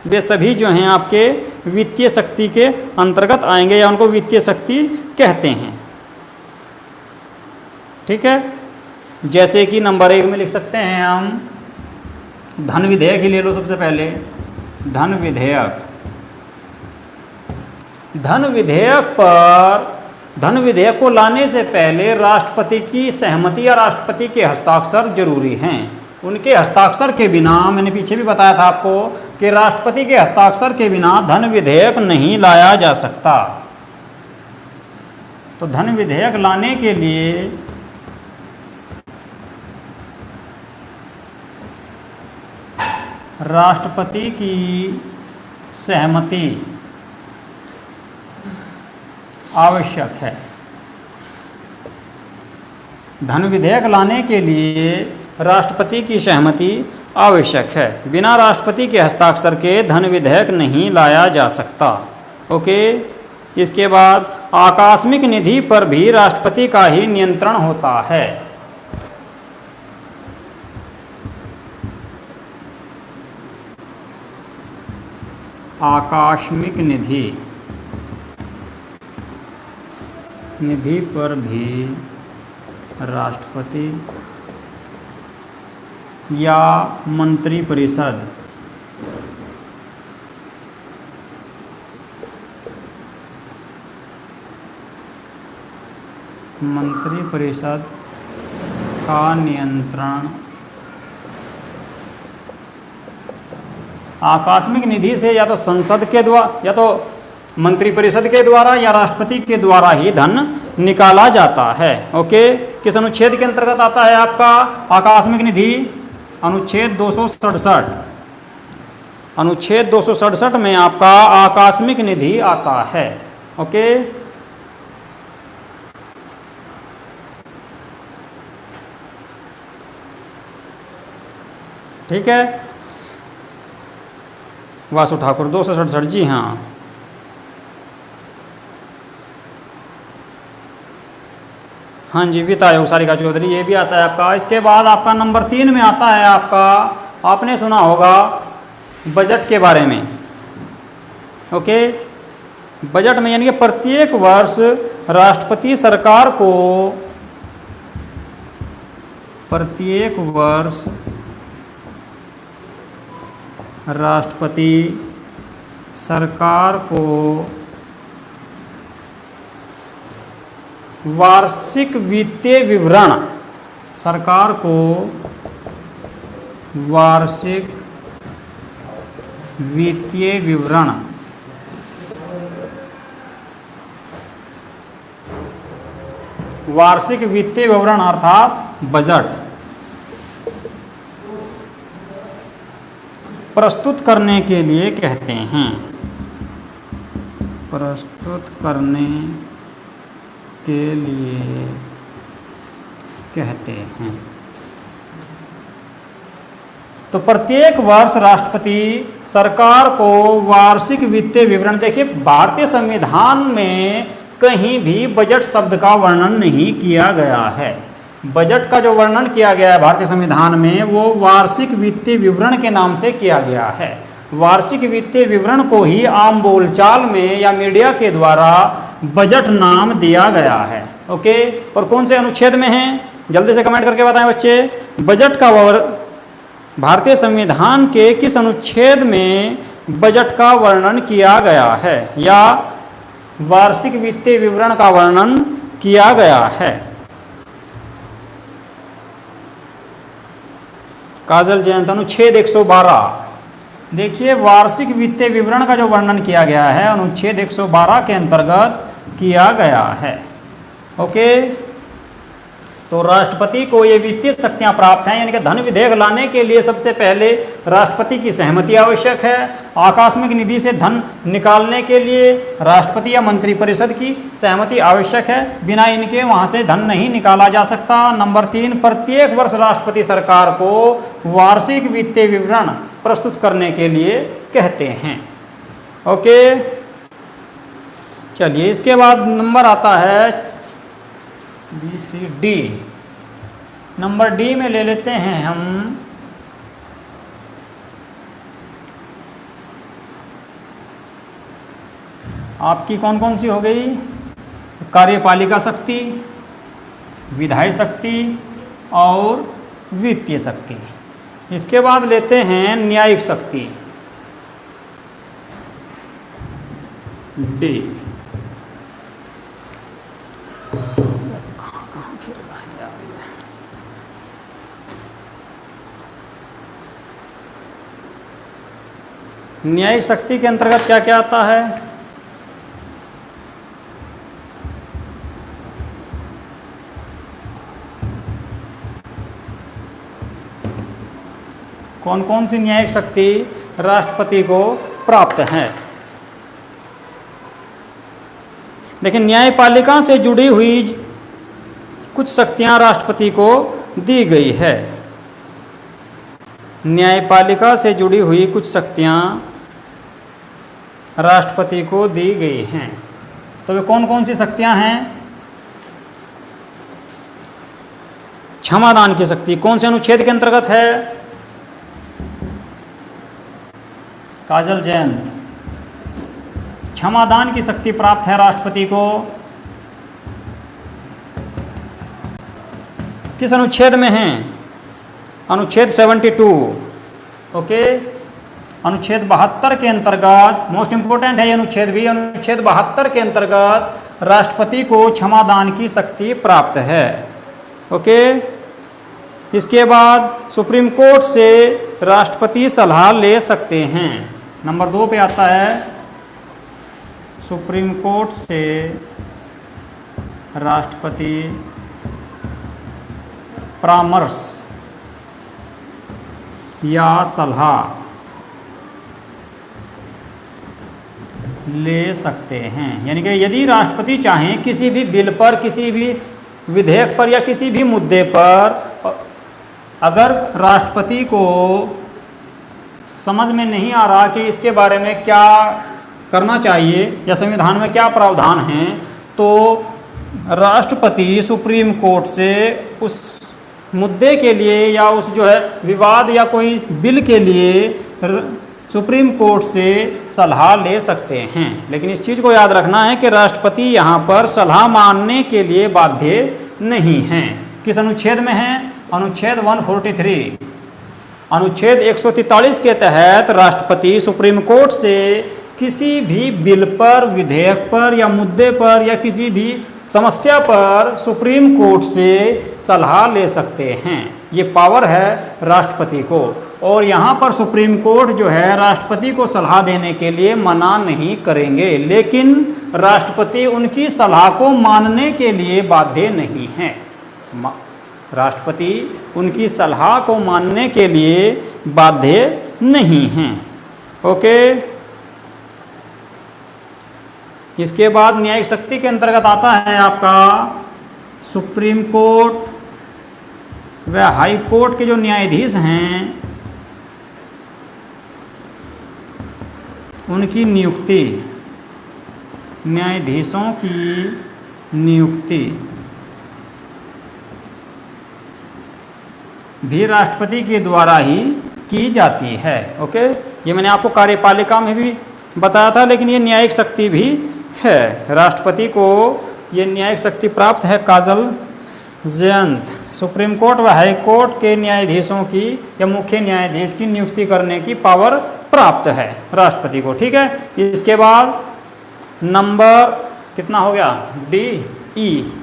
वे सभी जो हैं आपके वित्तीय शक्ति के अंतर्गत आएंगे या उनको वित्तीय शक्ति कहते हैं। ठीक है, जैसे कि नंबर 1 में लिख सकते हैं हम, धन विधेयक ही ले लो सबसे पहले। धन विधेयक, धन विधेयक को लाने से पहले राष्ट्रपति की सहमति या राष्ट्रपति के हस्ताक्षर जरूरी हैं। उनके हस्ताक्षर के बिना, मैंने पीछे भी बताया था आपको कि राष्ट्रपति के हस्ताक्षर के बिना धन विधेयक नहीं लाया जा सकता। तो धन विधेयक लाने के लिए राष्ट्रपति की सहमति आवश्यक है। धन विधेयक लाने के लिए राष्ट्रपति की सहमति आवश्यक है। बिना राष्ट्रपति के हस्ताक्षर के धन विधेयक नहीं लाया जा सकता। ओके, इसके बाद आकस्मिक निधि पर भी राष्ट्रपति का ही नियंत्रण होता है। आकस्मिक निधि पर भी राष्ट्रपति या मंत्रिपरिषद का नियंत्रण, आकस्मिक निधि से या तो संसद के द्वारा या तो मंत्रिपरिषद के द्वारा या राष्ट्रपति के द्वारा ही धन निकाला जाता है। ओके, किस अनुच्छेद के अंतर्गत आता है आपका आकस्मिक निधि? अनुच्छेद 267। अनुच्छेद 267 में आपका आकस्मिक निधि आता है। ओके, ठीक है, वासु ठाकुर 267, जी हाँ। हाँ जी, वित्त आयोग सारिका चौधरी, ये भी आता है आपका। इसके बाद आपका नंबर 3 में आता है आपका, आपने सुना होगा बजट के बारे में। ओके, बजट में यानी कि प्रत्येक वर्ष राष्ट्रपति सरकार को, प्रत्येक वर्ष राष्ट्रपति सरकार को वार्षिक वित्तीय विवरण, सरकार को वार्षिक वित्तीय विवरण वार्षिक वित्तीय विवरण अर्थात बजट प्रस्तुत करने के लिए कहते हैं। प्रस्तुत करने के लिए कहते हैं। तो प्रत्येक वर्ष राष्ट्रपति सरकार को वार्षिक वित्तीय विवरण, देखिए भारतीय संविधान में कहीं भी बजट शब्द का वर्णन नहीं किया गया है। बजट का जो वर्णन किया गया है भारतीय संविधान में वो वार्षिक वित्तीय विवरण के नाम से किया गया है। वार्षिक वित्तीय विवरण को ही आम बोलचाल में या मीडिया के द्वारा बजट नाम दिया गया है। ओके, और कौन से अनुच्छेद में है जल्दी से कमेंट करके बताएं बच्चे। बजट का भारतीय संविधान के किस अनुच्छेद में बजट का वर्णन किया गया है या वार्षिक वित्तीय विवरण का वर्णन किया गया है? काजल जयंत, अनुच्छेद 112। देखिए वार्षिक वित्तीय विवरण का जो वर्णन किया गया है अनुच्छेद 112 के अंतर्गत किया गया है। ओके, तो राष्ट्रपति को ये वित्तीय शक्तियां प्राप्त हैं, यानी कि धन विधेयक लाने के लिए सबसे पहले राष्ट्रपति की सहमति आवश्यक है। आकस्मिक निधि से धन निकालने के लिए राष्ट्रपति या मंत्रिपरिषद की सहमति आवश्यक है, बिना इनके वहां से धन नहीं निकाला जा सकता। नंबर 3, प्रत्येक वर्ष राष्ट्रपति सरकार को वार्षिक वित्तीय विवरण प्रस्तुत करने के लिए कहते हैं। ओके, चलिए इसके बाद नंबर आता है BCD। नंबर डी में ले लेते हैं हम आपकी कौन कौन सी हो गई, कार्यपालिका शक्ति, विधायी शक्ति और वित्तीय शक्ति। इसके बाद लेते हैं न्यायिक शक्ति, डी। न्यायिक शक्ति के अंतर्गत क्या क्या आता है? कौन कौन सी न्यायिक शक्ति राष्ट्रपति को प्राप्त है? देखिए, न्यायपालिका से जुड़ी हुई कुछ शक्तियां राष्ट्रपति को दी गई है। न्यायपालिका से जुड़ी हुई कुछ शक्तियां राष्ट्रपति को दी गई हैं। तो वे कौन कौन सी शक्तियां हैं? क्षमादान की शक्ति कौन से अनुच्छेद के अंतर्गत है? काजल जयंत। क्षमादान की शक्ति प्राप्त है राष्ट्रपति को किस अनुच्छेद में है? अनुच्छेद 72। ओके, अनुच्छेद 72 के अंतर्गत, मोस्ट इंपोर्टेंट है ये अनुच्छेद भी, अनुच्छेद 72 के अंतर्गत राष्ट्रपति को क्षमादान की शक्ति प्राप्त है। ओके, इसके बाद सुप्रीम कोर्ट से राष्ट्रपति सलाह ले सकते हैं। नंबर 2 पे आता है सुप्रीम कोर्ट से राष्ट्रपति परामर्श या सलाह ले सकते हैं। यानी कि यदि राष्ट्रपति चाहें किसी भी बिल पर, किसी भी विधेयक पर या किसी भी मुद्दे पर, अगर राष्ट्रपति को समझ में नहीं आ रहा कि इसके बारे में क्या करना चाहिए या संविधान में क्या प्रावधान हैं, तो राष्ट्रपति सुप्रीम कोर्ट से उस मुद्दे के लिए या उस जो है विवाद या कोई बिल के लिए सुप्रीम कोर्ट से सलाह ले सकते हैं। लेकिन इस चीज़ को याद रखना है कि राष्ट्रपति यहाँ पर सलाह मानने के लिए बाध्य नहीं हैं। किस अनुच्छेद में है? अनुच्छेद 143। अनुच्छेद 143 के तहत राष्ट्रपति सुप्रीम कोर्ट से किसी भी बिल पर, विधेयक पर या मुद्दे पर या किसी भी समस्या पर सुप्रीम कोर्ट से सलाह ले सकते हैं। ये पावर है राष्ट्रपति को, और यहाँ पर सुप्रीम कोर्ट जो है राष्ट्रपति को सलाह देने के लिए मना नहीं करेंगे, लेकिन राष्ट्रपति उनकी सलाह को मानने के लिए बाध्य नहीं है। राष्ट्रपति उनकी सलाह को मानने के लिए बाध्य नहीं हैं। ओके, इसके बाद न्यायिक शक्ति के अंतर्गत आता है आपका सुप्रीम कोर्ट व हाई कोर्ट के जो न्यायाधीश हैं उनकी नियुक्ति, न्यायाधीशों की नियुक्ति भी राष्ट्रपति के द्वारा ही की जाती है। ओके, ये मैंने आपको कार्यपालिका में भी बताया था, लेकिन ये न्यायिक शक्ति भी है। राष्ट्रपति को ये न्यायिक शक्ति प्राप्त है। काजल जयंत सुप्रीम कोर्ट व हाई कोर्ट के न्यायाधीशों की या मुख्य न्यायाधीश की नियुक्ति करने की पावर प्राप्त है राष्ट्रपति को। ठीक है, इसके बाद नंबर कितना हो गया? डी। ई।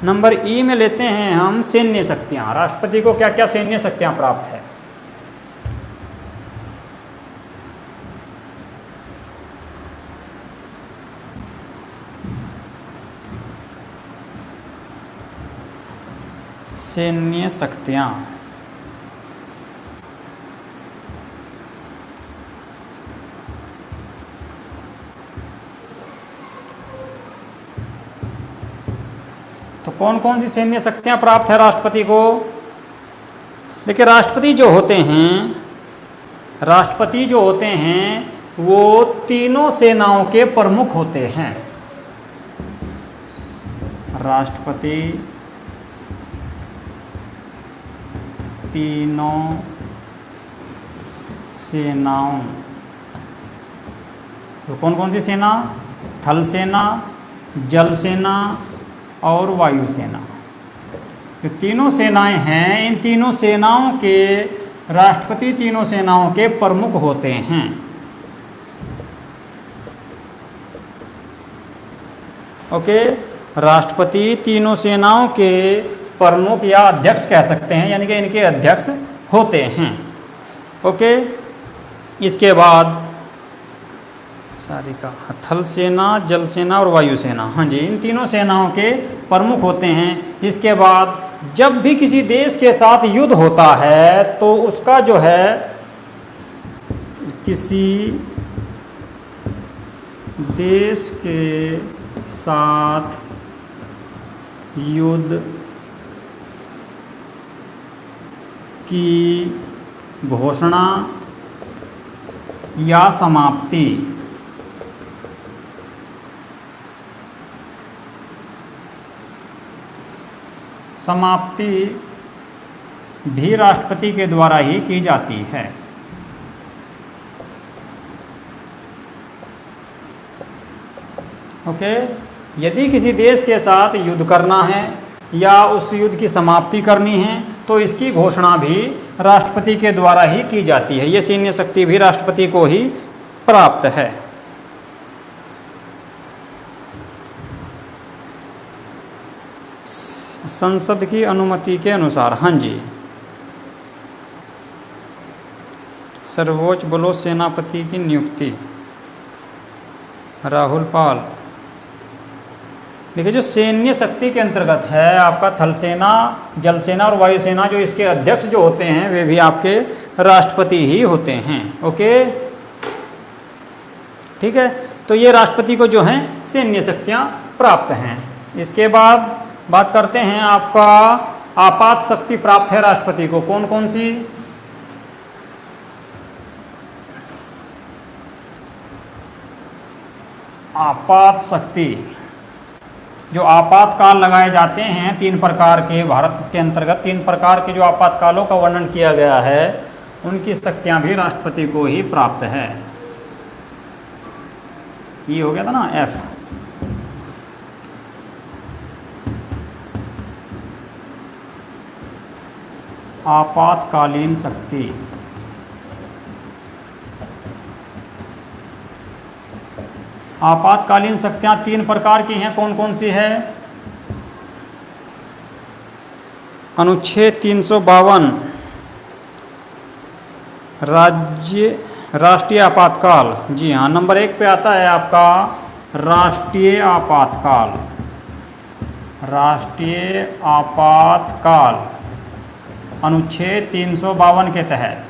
नंबर ई में लेते हैं हम सैन्य शक्तियाँ। राष्ट्रपति को क्या क्या सैन्य शक्तियाँ प्राप्त है? सैन्य शक्तियाँ। तो कौन कौन सी सैन्य शक्तियाँ प्राप्त है राष्ट्रपति को? देखिए, राष्ट्रपति जो होते हैं वो तीनों सेनाओं के प्रमुख होते हैं। राष्ट्रपति तीनों सेनाओं, तो कौन कौन सी सेना? थल सेना, जल सेना और वायु सेना। जो तीनों सेनाएं हैं, इन तीनों सेनाओं के राष्ट्रपति तीनों सेनाओं के प्रमुख होते हैं। ओके, राष्ट्रपति तीनों सेनाओं के प्रमुख या अध्यक्ष कह सकते हैं, यानी कि इनके अध्यक्ष होते हैं। ओके, इसके बाद सारी का थल सेना, जल सेना और वायु सेना, हाँ जी, इन तीनों सेनाओं के प्रमुख होते हैं। इसके बाद जब भी किसी देश के साथ युद्ध होता है तो उसका जो है, किसी देश के साथ युद्ध की घोषणा या समाप्ति भी राष्ट्रपति के द्वारा ही की जाती है। ओके, यदि किसी देश के साथ युद्ध करना है या उस युद्ध की समाप्ति करनी है तो इसकी घोषणा भी राष्ट्रपति के द्वारा ही की जाती है। ये सैन्य शक्ति भी राष्ट्रपति को ही प्राप्त है। संसद की अनुमति के अनुसार, हाँ जी, सर्वोच्च बलोच सेनापति की नियुक्ति राहुल पाल। देखिए, जो सैन्य शक्ति के अंतर्गत है आपका थल सेना, जल सेना और वायु सेना, जो इसके अध्यक्ष जो होते हैं वे भी आपके राष्ट्रपति ही होते हैं। ओके, ठीक है, तो ये राष्ट्रपति को जो हैं सैन्य शक्तियाँ प्राप्त हैं। इसके बाद बात करते हैं आपका आपात शक्ति प्राप्त है राष्ट्रपति को। कौन कौन सी? आपात शक्ति, जो आपातकाल लगाए जाते हैं तीन प्रकार के, भारत के अंतर्गत तीन प्रकार के जो आपातकालों का वर्णन किया गया है, उनकी शक्तियां भी राष्ट्रपति को ही प्राप्त है। ये हो गया था ना F। आपातकालीन शक्ति, आपातकालीन शक्तियां तीन प्रकार की हैं। कौन कौन सी है? अनुच्छेद 352 राष्ट्रीय आपातकाल। जी हाँ, नंबर 1 पे आता है आपका राष्ट्रीय आपातकाल। राष्ट्रीय आपातकाल अनुच्छेद 352 के तहत,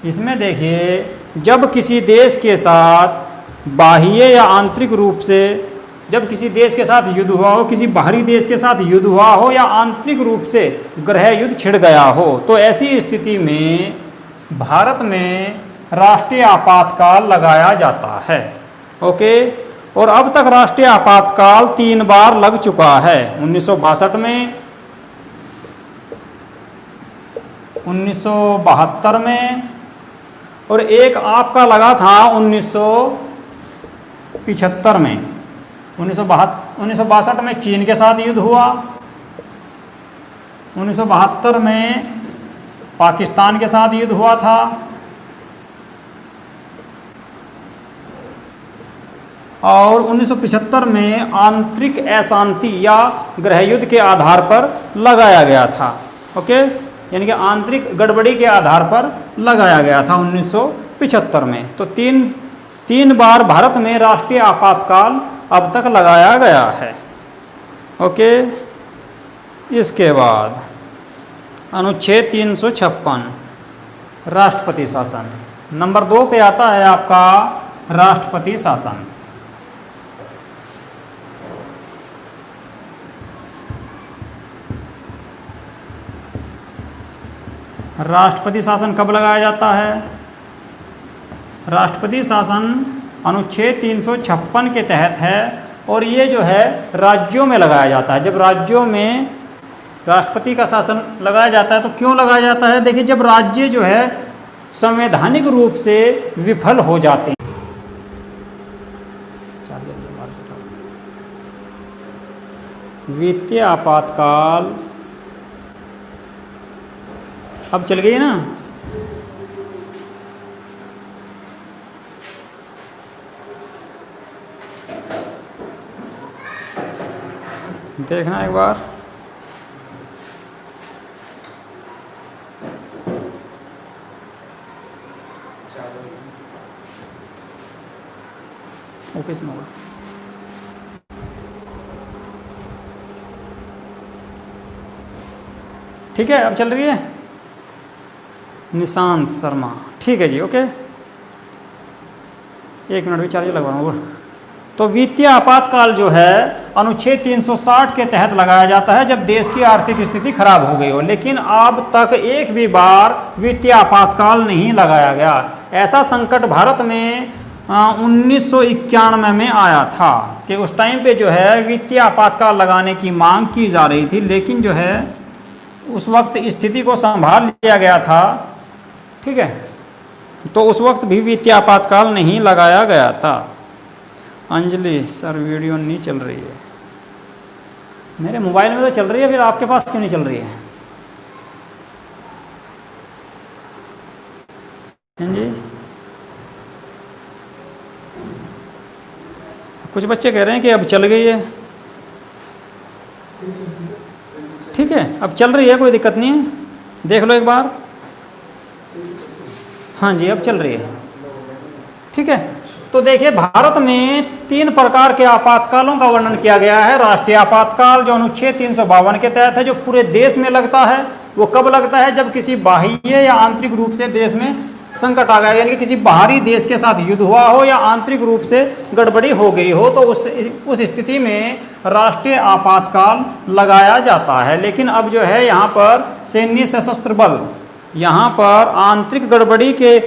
इसमें देखिए, जब किसी देश के साथ बाह्य या आंतरिक रूप से, जब किसी देश के साथ युद्ध हुआ हो, किसी बाहरी देश के साथ युद्ध हुआ हो या आंतरिक रूप से गृह युद्ध छिड़ गया हो, तो ऐसी स्थिति में भारत में राष्ट्रीय आपातकाल लगाया जाता है। ओके, और अब तक राष्ट्रीय आपातकाल 3 बार लग चुका है। 1962 में, 1972 में, और एक आपका लगा था 1975 में। 1962 में चीन के साथ युद्ध हुआ, 1972 में पाकिस्तान के साथ युद्ध हुआ था, और 1975 में आंतरिक अशांति या गृह युद्ध के आधार पर लगाया गया था। ओके, यानी कि आंतरिक गड़बड़ी के आधार पर लगाया गया था 1975 में। तो तीन बार भारत में राष्ट्रीय आपातकाल अब तक लगाया गया है। ओके, इसके बाद अनुच्छेद 356 राष्ट्रपति शासन। नंबर 2 पे आता है आपका राष्ट्रपति शासन। राष्ट्रपति शासन कब लगाया जाता है? राष्ट्रपति शासन अनुच्छेद 356 के तहत है और ये जो है राज्यों में लगाया जाता है। जब राज्यों में राष्ट्रपति का शासन लगाया जाता है तो क्यों लगाया जाता है? देखिए, जब राज्य जो है संवैधानिक रूप से विफल हो जाते हैं। वित्तीय आपातकाल अब चल गई ना। देखना एक बार। ऑफिस में होगा। ठीक है, अब चल रही है। निशांत शर्मा, ठीक है जी, ओके। 1 मिनट भी चार्ज लगवाऊंगा। तो वित्तीय आपातकाल जो है अनुच्छेद 360 के तहत लगाया जाता है जब देश की आर्थिक स्थिति खराब हो गई हो। लेकिन अब तक एक भी बार वित्तीय आपातकाल नहीं लगाया गया। ऐसा संकट भारत में 1991 में आया था कि उस टाइम पे जो है वित्तीय आपातकाल लगाने की मांग की जा रही थी, लेकिन जो है उस वक्त स्थिति को संभाल लिया गया था। ठीक है, तो उस वक्त भी वित्तीय आपातकाल नहीं लगाया गया था। अंजलि सर, वीडियो नहीं चल रही है। मेरे मोबाइल में तो चल रही है, फिर आपके पास क्यों नहीं चल रही है? हाँ जी, कुछ बच्चे कह रहे हैं कि अब चल गई है। ठीक है, अब चल रही है, कोई दिक्कत नहीं है, देख लो एक बार। हाँ जी, अब चल रही है। ठीक है, तो देखिए भारत में 3 प्रकार के आपातकालों का वर्णन किया गया है। राष्ट्रीय आपातकाल जो अनुच्छेद 352 के तहत है, जो पूरे देश में लगता है। वो कब लगता है? जब किसी बाह्य या आंतरिक रूप से देश में संकट आ गया, यानी कि किसी बाहरी देश के साथ युद्ध हुआ हो या आंतरिक रूप से गड़बड़ी हो गई हो, तो उस स्थिति में राष्ट्रीय आपातकाल लगाया जाता है। लेकिन अब जो है यहाँ पर सैन्य सशस्त्र बल, यहाँ पर आंतरिक गड़बड़ी के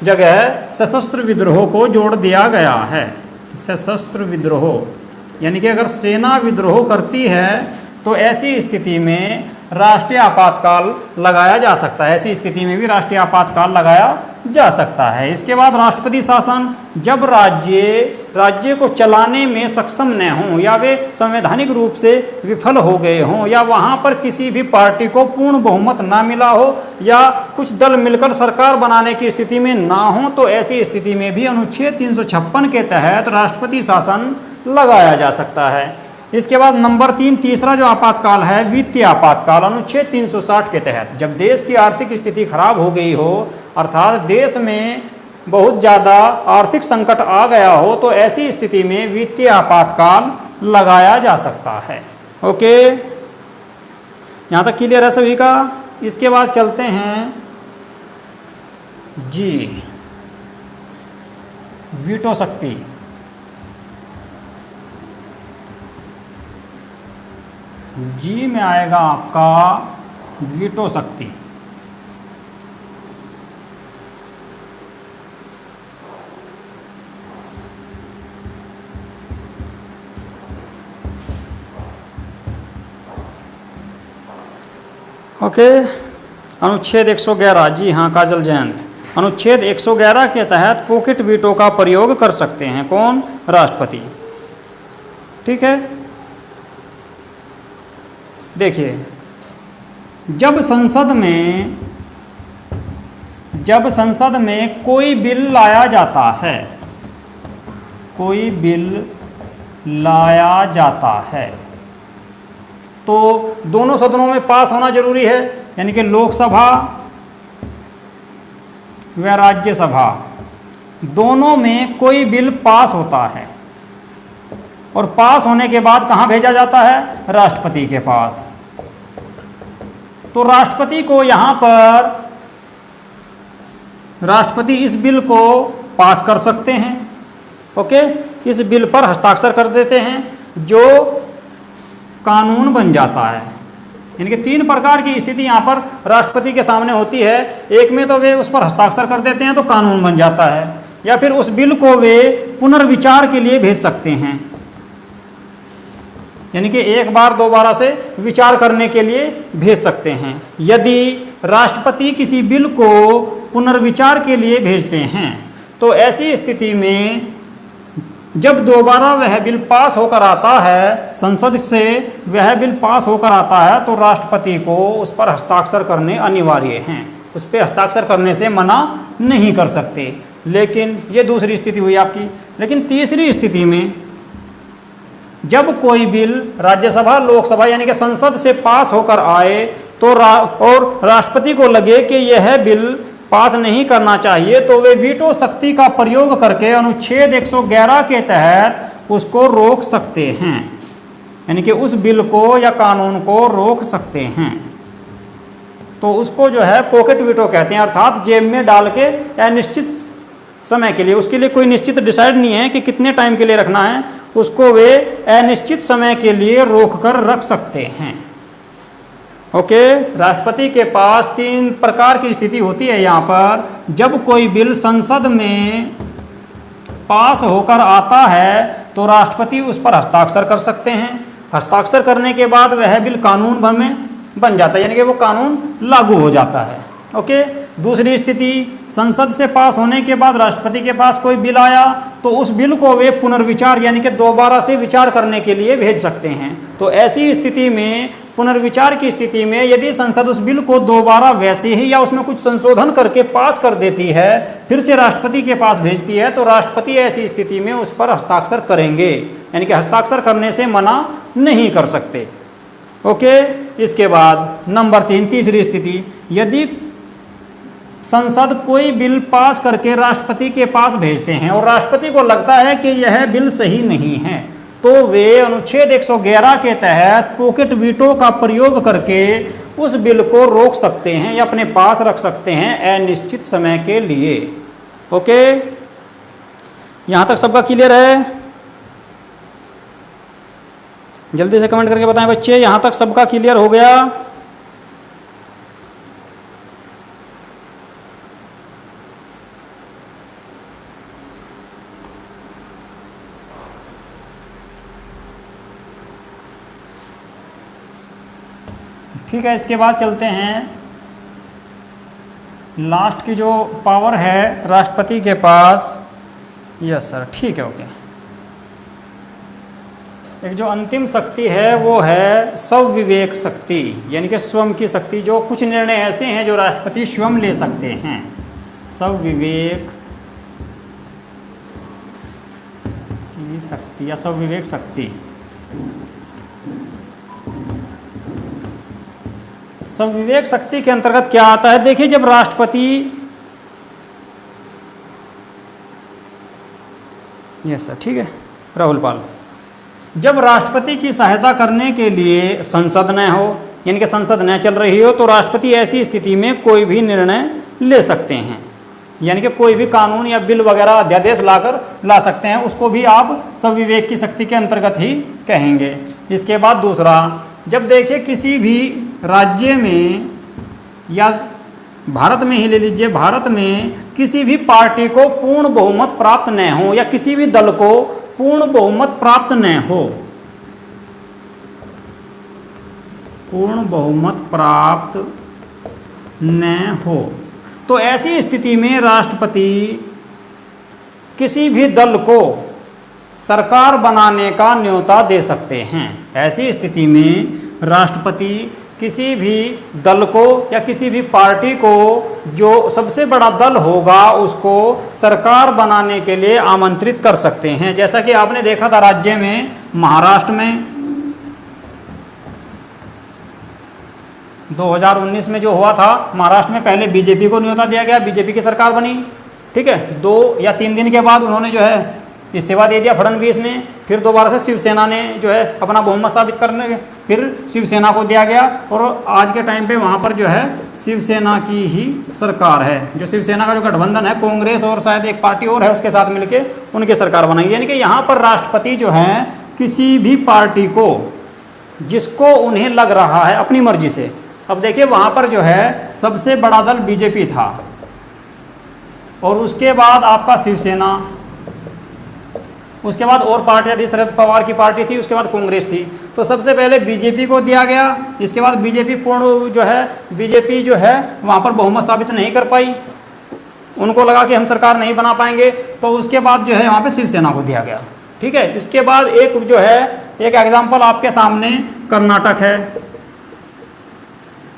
जगह सशस्त्र विद्रोह को जोड़ दिया गया है। सशस्त्र विद्रोह यानी कि अगर सेना विद्रोह करती है तो ऐसी स्थिति में राष्ट्रीय आपातकाल लगाया जा सकता है। ऐसी स्थिति में भी राष्ट्रीय आपातकाल लगाया जा सकता है। इसके बाद राष्ट्रपति शासन, जब राज्य को चलाने में सक्षम न हों या वे संवैधानिक रूप से विफल हो गए हों या वहाँ पर किसी भी पार्टी को पूर्ण बहुमत ना मिला हो या कुछ दल मिलकर सरकार बनाने की स्थिति में ना हो, तो ऐसी स्थिति में भी अनुच्छेद 356 के तहत राष्ट्रपति शासन लगाया जा सकता है। इसके बाद नंबर 3, तीसरा जो आपातकाल है वित्तीय आपातकाल अनुच्छेद 360 के तहत, जब देश की आर्थिक स्थिति खराब हो गई हो, अर्थात देश में बहुत ज़्यादा आर्थिक संकट आ गया हो, तो ऐसी स्थिति में वित्तीय आपातकाल लगाया जा सकता है। ओके, यहाँ तक क्लियर है सभी का? इसके बाद चलते हैं जी, वीटो शक्ति। जी में आएगा आपका वीटो शक्ति। ओके, अनुच्छेद 111, जी हाँ काजल जयंत, अनुच्छेद 111 के तहत पॉकेट वीटो का प्रयोग कर सकते हैं कौन? राष्ट्रपति। ठीक है, देखिए जब संसद में कोई बिल लाया जाता है, कोई बिल लाया जाता है तो दोनों सदनों में पास होना जरूरी है, यानी कि लोकसभा व राज्यसभा दोनों में कोई बिल पास होता है और पास होने के बाद कहाँ भेजा जाता है? राष्ट्रपति के पास। तो राष्ट्रपति को यहाँ पर राष्ट्रपति इस बिल को पास कर सकते हैं। ओके, इस बिल पर हस्ताक्षर कर देते हैं जो कानून बन जाता है। यानी कि 3 प्रकार की स्थिति यहाँ पर राष्ट्रपति के सामने होती है। एक में तो वे उस पर हस्ताक्षर कर देते हैं तो कानून बन जाता है, या फिर उस बिल को वे पुनर्विचार के लिए भेज सकते हैं, यानी कि एक बार दोबारा से विचार करने के लिए भेज सकते हैं। यदि राष्ट्रपति किसी बिल को पुनर्विचार के लिए भेजते हैं तो ऐसी स्थिति में जब दोबारा वह बिल पास होकर आता है, संसद से वह बिल पास होकर आता है, तो राष्ट्रपति को उस पर हस्ताक्षर करने अनिवार्य हैं। उस पर हस्ताक्षर करने से मना नहीं कर सकते। लेकिन ये दूसरी स्थिति हुई आपकी। लेकिन तीसरी स्थिति में जब कोई बिल राज्यसभा, लोकसभा यानी कि संसद से पास होकर आए तो और राष्ट्रपति को लगे कि यह बिल पास नहीं करना चाहिए, तो वे वीटो शक्ति का प्रयोग करके अनुच्छेद 111 के तहत उसको रोक सकते हैं, यानी कि उस बिल को या कानून को रोक सकते हैं। तो उसको जो है पॉकेट वीटो कहते हैं, अर्थात जेब में डाल के अनिश्चित समय के लिए, उसके लिए कोई निश्चित डिसाइड नहीं है कि कितने टाइम के लिए रखना है, उसको वे अनिश्चित समय के लिए रोक कर रख सकते हैं। ओके, राष्ट्रपति के पास 3 प्रकार की स्थिति होती है यहाँ पर। जब कोई बिल संसद में पास होकर आता है तो राष्ट्रपति उस पर हस्ताक्षर कर सकते हैं। हस्ताक्षर करने के बाद वह बिल कानून बन जाता है, यानी कि वो कानून लागू हो जाता है। ओके, दूसरी स्थिति, संसद से पास होने के बाद राष्ट्रपति के पास कोई बिल आया तो उस बिल को वे पुनर्विचार यानी कि दोबारा से विचार करने के लिए भेज सकते हैं। तो ऐसी स्थिति में, पुनर्विचार की स्थिति में, यदि संसद उस बिल को दोबारा वैसे ही या उसमें कुछ संशोधन करके पास कर देती है, फिर से राष्ट्रपति के पास भेजती है, तो राष्ट्रपति ऐसी स्थिति में उस पर हस्ताक्षर करेंगे, यानी कि हस्ताक्षर करने से मना नहीं कर सकते। ओके, इसके बाद नंबर 3, तीसरी स्थिति, यदि संसद कोई बिल पास करके राष्ट्रपति के पास भेजते हैं और राष्ट्रपति को लगता है कि यह बिल सही नहीं है, तो वे अनुच्छेद 111 के तहत पॉकेट वीटो का प्रयोग करके उस बिल को रोक सकते हैं या अपने पास रख सकते हैं अनिश्चित समय के लिए। ओके, यहाँ तक सबका क्लियर है? जल्दी से कमेंट करके बताएं बच्चे, यहाँ तक सबका क्लियर हो गया? ठीक है, इसके बाद चलते हैं लास्ट की जो पावर है राष्ट्रपति के पास। यस सर, ठीक है, ओके। एक जो अंतिम शक्ति है वो है स्वविवेक शक्ति, यानी कि स्वयं की शक्ति। जो कुछ निर्णय ऐसे हैं जो राष्ट्रपति स्वयं ले सकते हैं। स्वविवेक की शक्ति या स्वविवेक शक्ति। स्वविवेक शक्ति के अंतर्गत क्या आता है? देखिए, जब राष्ट्रपति, यस सर, ठीक है राहुल पाल, जब राष्ट्रपति की सहायता करने के लिए संसद न हो, यानी कि संसद न चल रही हो, तो राष्ट्रपति ऐसी स्थिति में कोई भी निर्णय ले सकते हैं, यानी कि कोई भी कानून या बिल वगैरह अध्यादेश ला सकते हैं। उसको भी आप स्वविवेक की शक्ति के अंतर्गत ही कहेंगे। इसके बाद दूसरा, जब देखिए किसी भी राज्य में या भारत में ही ले लीजिए, भारत में किसी भी पार्टी को पूर्ण बहुमत प्राप्त न हो या किसी भी दल को पूर्ण बहुमत प्राप्त न हो, पूर्ण बहुमत प्राप्त न हो, तो ऐसी स्थिति में राष्ट्रपति किसी भी दल को सरकार बनाने का न्योता दे सकते हैं। ऐसी स्थिति में राष्ट्रपति किसी भी दल को या किसी भी पार्टी को, जो सबसे बड़ा दल होगा, उसको सरकार बनाने के लिए आमंत्रित कर सकते हैं। जैसा कि आपने देखा था राज्य में, महाराष्ट्र में 2019 में जो हुआ था, महाराष्ट्र में पहले बीजेपी को न्योता दिया गया, बीजेपी की सरकार बनी। ठीक है, 2 या 3 दिन के बाद उन्होंने जो है इस्तीफा दे दिया फडणवीस ने, फिर दोबारा से शिवसेना ने जो है अपना बहुमत साबित करने फिर शिवसेना को दिया गया, और आज के टाइम पे वहाँ पर जो है शिवसेना की ही सरकार है। जो शिवसेना का जो गठबंधन है, कांग्रेस और शायद एक पार्टी और है उसके साथ मिलके उनकी सरकार बनाई। यानी कि यहाँ पर राष्ट्रपति जो है किसी भी पार्टी को जिसको उन्हें लग रहा है अपनी मर्जी से, अब देखिए वहाँ पर जो है सबसे बड़ा दल बीजेपी था, और उसके बाद आपका शिवसेना, उसके बाद और पार्टियां थी, शरद पवार की पार्टी थी, उसके बाद कांग्रेस थी। तो सबसे पहले बीजेपी को दिया गया, इसके बाद बीजेपी पूर्ण जो है बीजेपी जो है वहाँ पर बहुमत साबित नहीं कर पाई, उनको लगा कि हम सरकार नहीं बना पाएंगे, तो उसके बाद जो है वहाँ पे शिवसेना को दिया गया। ठीक है, इसके बाद एक जो है एक एग्जाम्पल आपके सामने कर्नाटक है।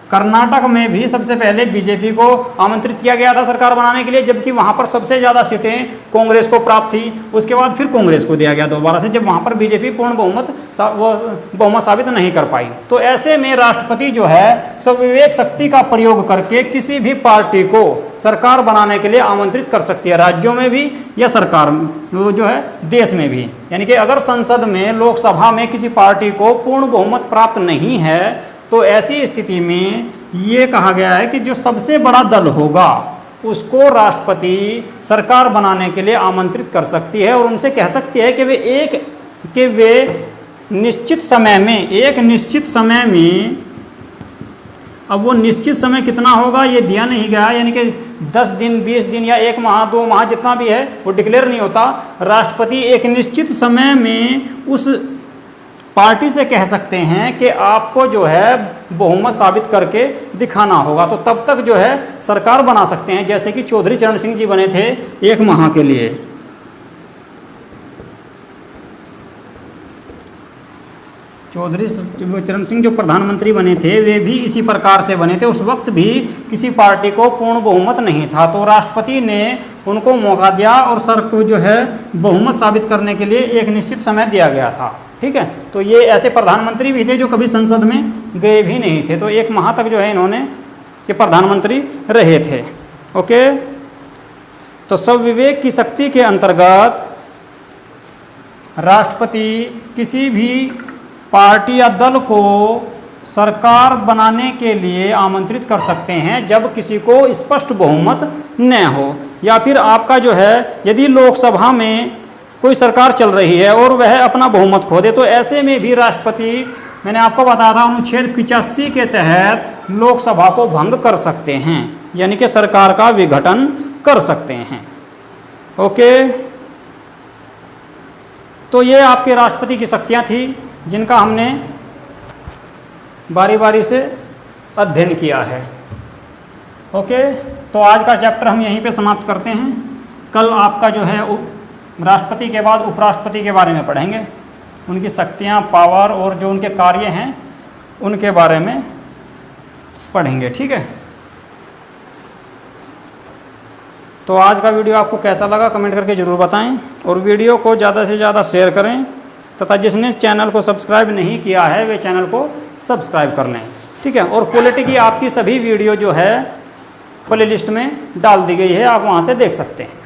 कर्नाटक में भी सबसे पहले बीजेपी को आमंत्रित किया गया था सरकार बनाने के लिए, जबकि वहाँ पर सबसे ज़्यादा सीटें कांग्रेस को प्राप्त थी। उसके बाद फिर कांग्रेस को दिया गया दोबारा से, जब वहाँ पर बीजेपी पूर्ण बहुमत साबित नहीं कर पाई। तो ऐसे में राष्ट्रपति जो है स्वविवेक शक्ति का प्रयोग करके किसी भी पार्टी को सरकार बनाने के लिए आमंत्रित कर सकती है, राज्यों में भी या सरकार जो है देश में भी। यानी कि अगर संसद में, लोकसभा में किसी पार्टी को पूर्ण बहुमत प्राप्त नहीं है, तो ऐसी स्थिति में ये कहा गया है कि जो सबसे बड़ा दल होगा उसको राष्ट्रपति सरकार बनाने के लिए आमंत्रित कर सकती है, और उनसे कह सकती है कि वे निश्चित समय में, अब वो निश्चित समय कितना होगा ये दिया नहीं गया, यानी कि 10 दिन, 20 दिन या 1 माह, 2 माह, जितना भी है वो डिक्लेयर नहीं होता। राष्ट्रपति एक निश्चित समय में उस पार्टी से कह सकते हैं कि आपको जो है बहुमत साबित करके दिखाना होगा, तो तब तक जो है सरकार बना सकते हैं। जैसे कि चौधरी चरण सिंह जी बने थे 1 माह के लिए। चौधरी चरण सिंह जो प्रधानमंत्री बने थे वे भी इसी प्रकार से बने थे। उस वक्त भी किसी पार्टी को पूर्ण बहुमत नहीं था, तो राष्ट्रपति ने उनको मौका दिया और सर को जो है बहुमत साबित करने के लिए एक निश्चित समय दिया गया था। ठीक है, तो ये ऐसे प्रधानमंत्री भी थे जो कभी संसद में गए भी नहीं थे, तो 1 माह तक जो है इन्होंने ये प्रधानमंत्री रहे थे। ओके, तो स्वविवेक की शक्ति के अंतर्गत राष्ट्रपति किसी भी पार्टी या दल को सरकार बनाने के लिए आमंत्रित कर सकते हैं जब किसी को स्पष्ट बहुमत न हो, या फिर आपका जो है यदि लोकसभा में कोई सरकार चल रही है और वह अपना बहुमत खो दे, तो ऐसे में भी राष्ट्रपति, मैंने आपको बताया था, अनुच्छेद 85 के तहत लोकसभा को भंग कर सकते हैं, यानी कि सरकार का विघटन कर सकते हैं। ओके, तो ये आपके राष्ट्रपति की शक्तियाँ थी जिनका हमने बारी बारी से अध्ययन किया है। ओके, तो आज का चैप्टर हम यहीं पे समाप्त करते हैं। कल आपका जो है राष्ट्रपति के बाद उपराष्ट्रपति के बारे में पढ़ेंगे, उनकी शक्तियाँ, पावर और जो उनके कार्य हैं उनके बारे में पढ़ेंगे। ठीक है, तो आज का वीडियो आपको कैसा लगा कमेंट करके ज़रूर बताएं, और वीडियो को ज़्यादा से ज़्यादा शेयर करें, तथा जिसने इस चैनल को सब्सक्राइब नहीं किया है वे चैनल को सब्सक्राइब कर लें। ठीक है, और पॉलिटी की आपकी सभी वीडियो जो है प्लेलिस्ट में डाल दी गई है, आप वहाँ से देख सकते हैं।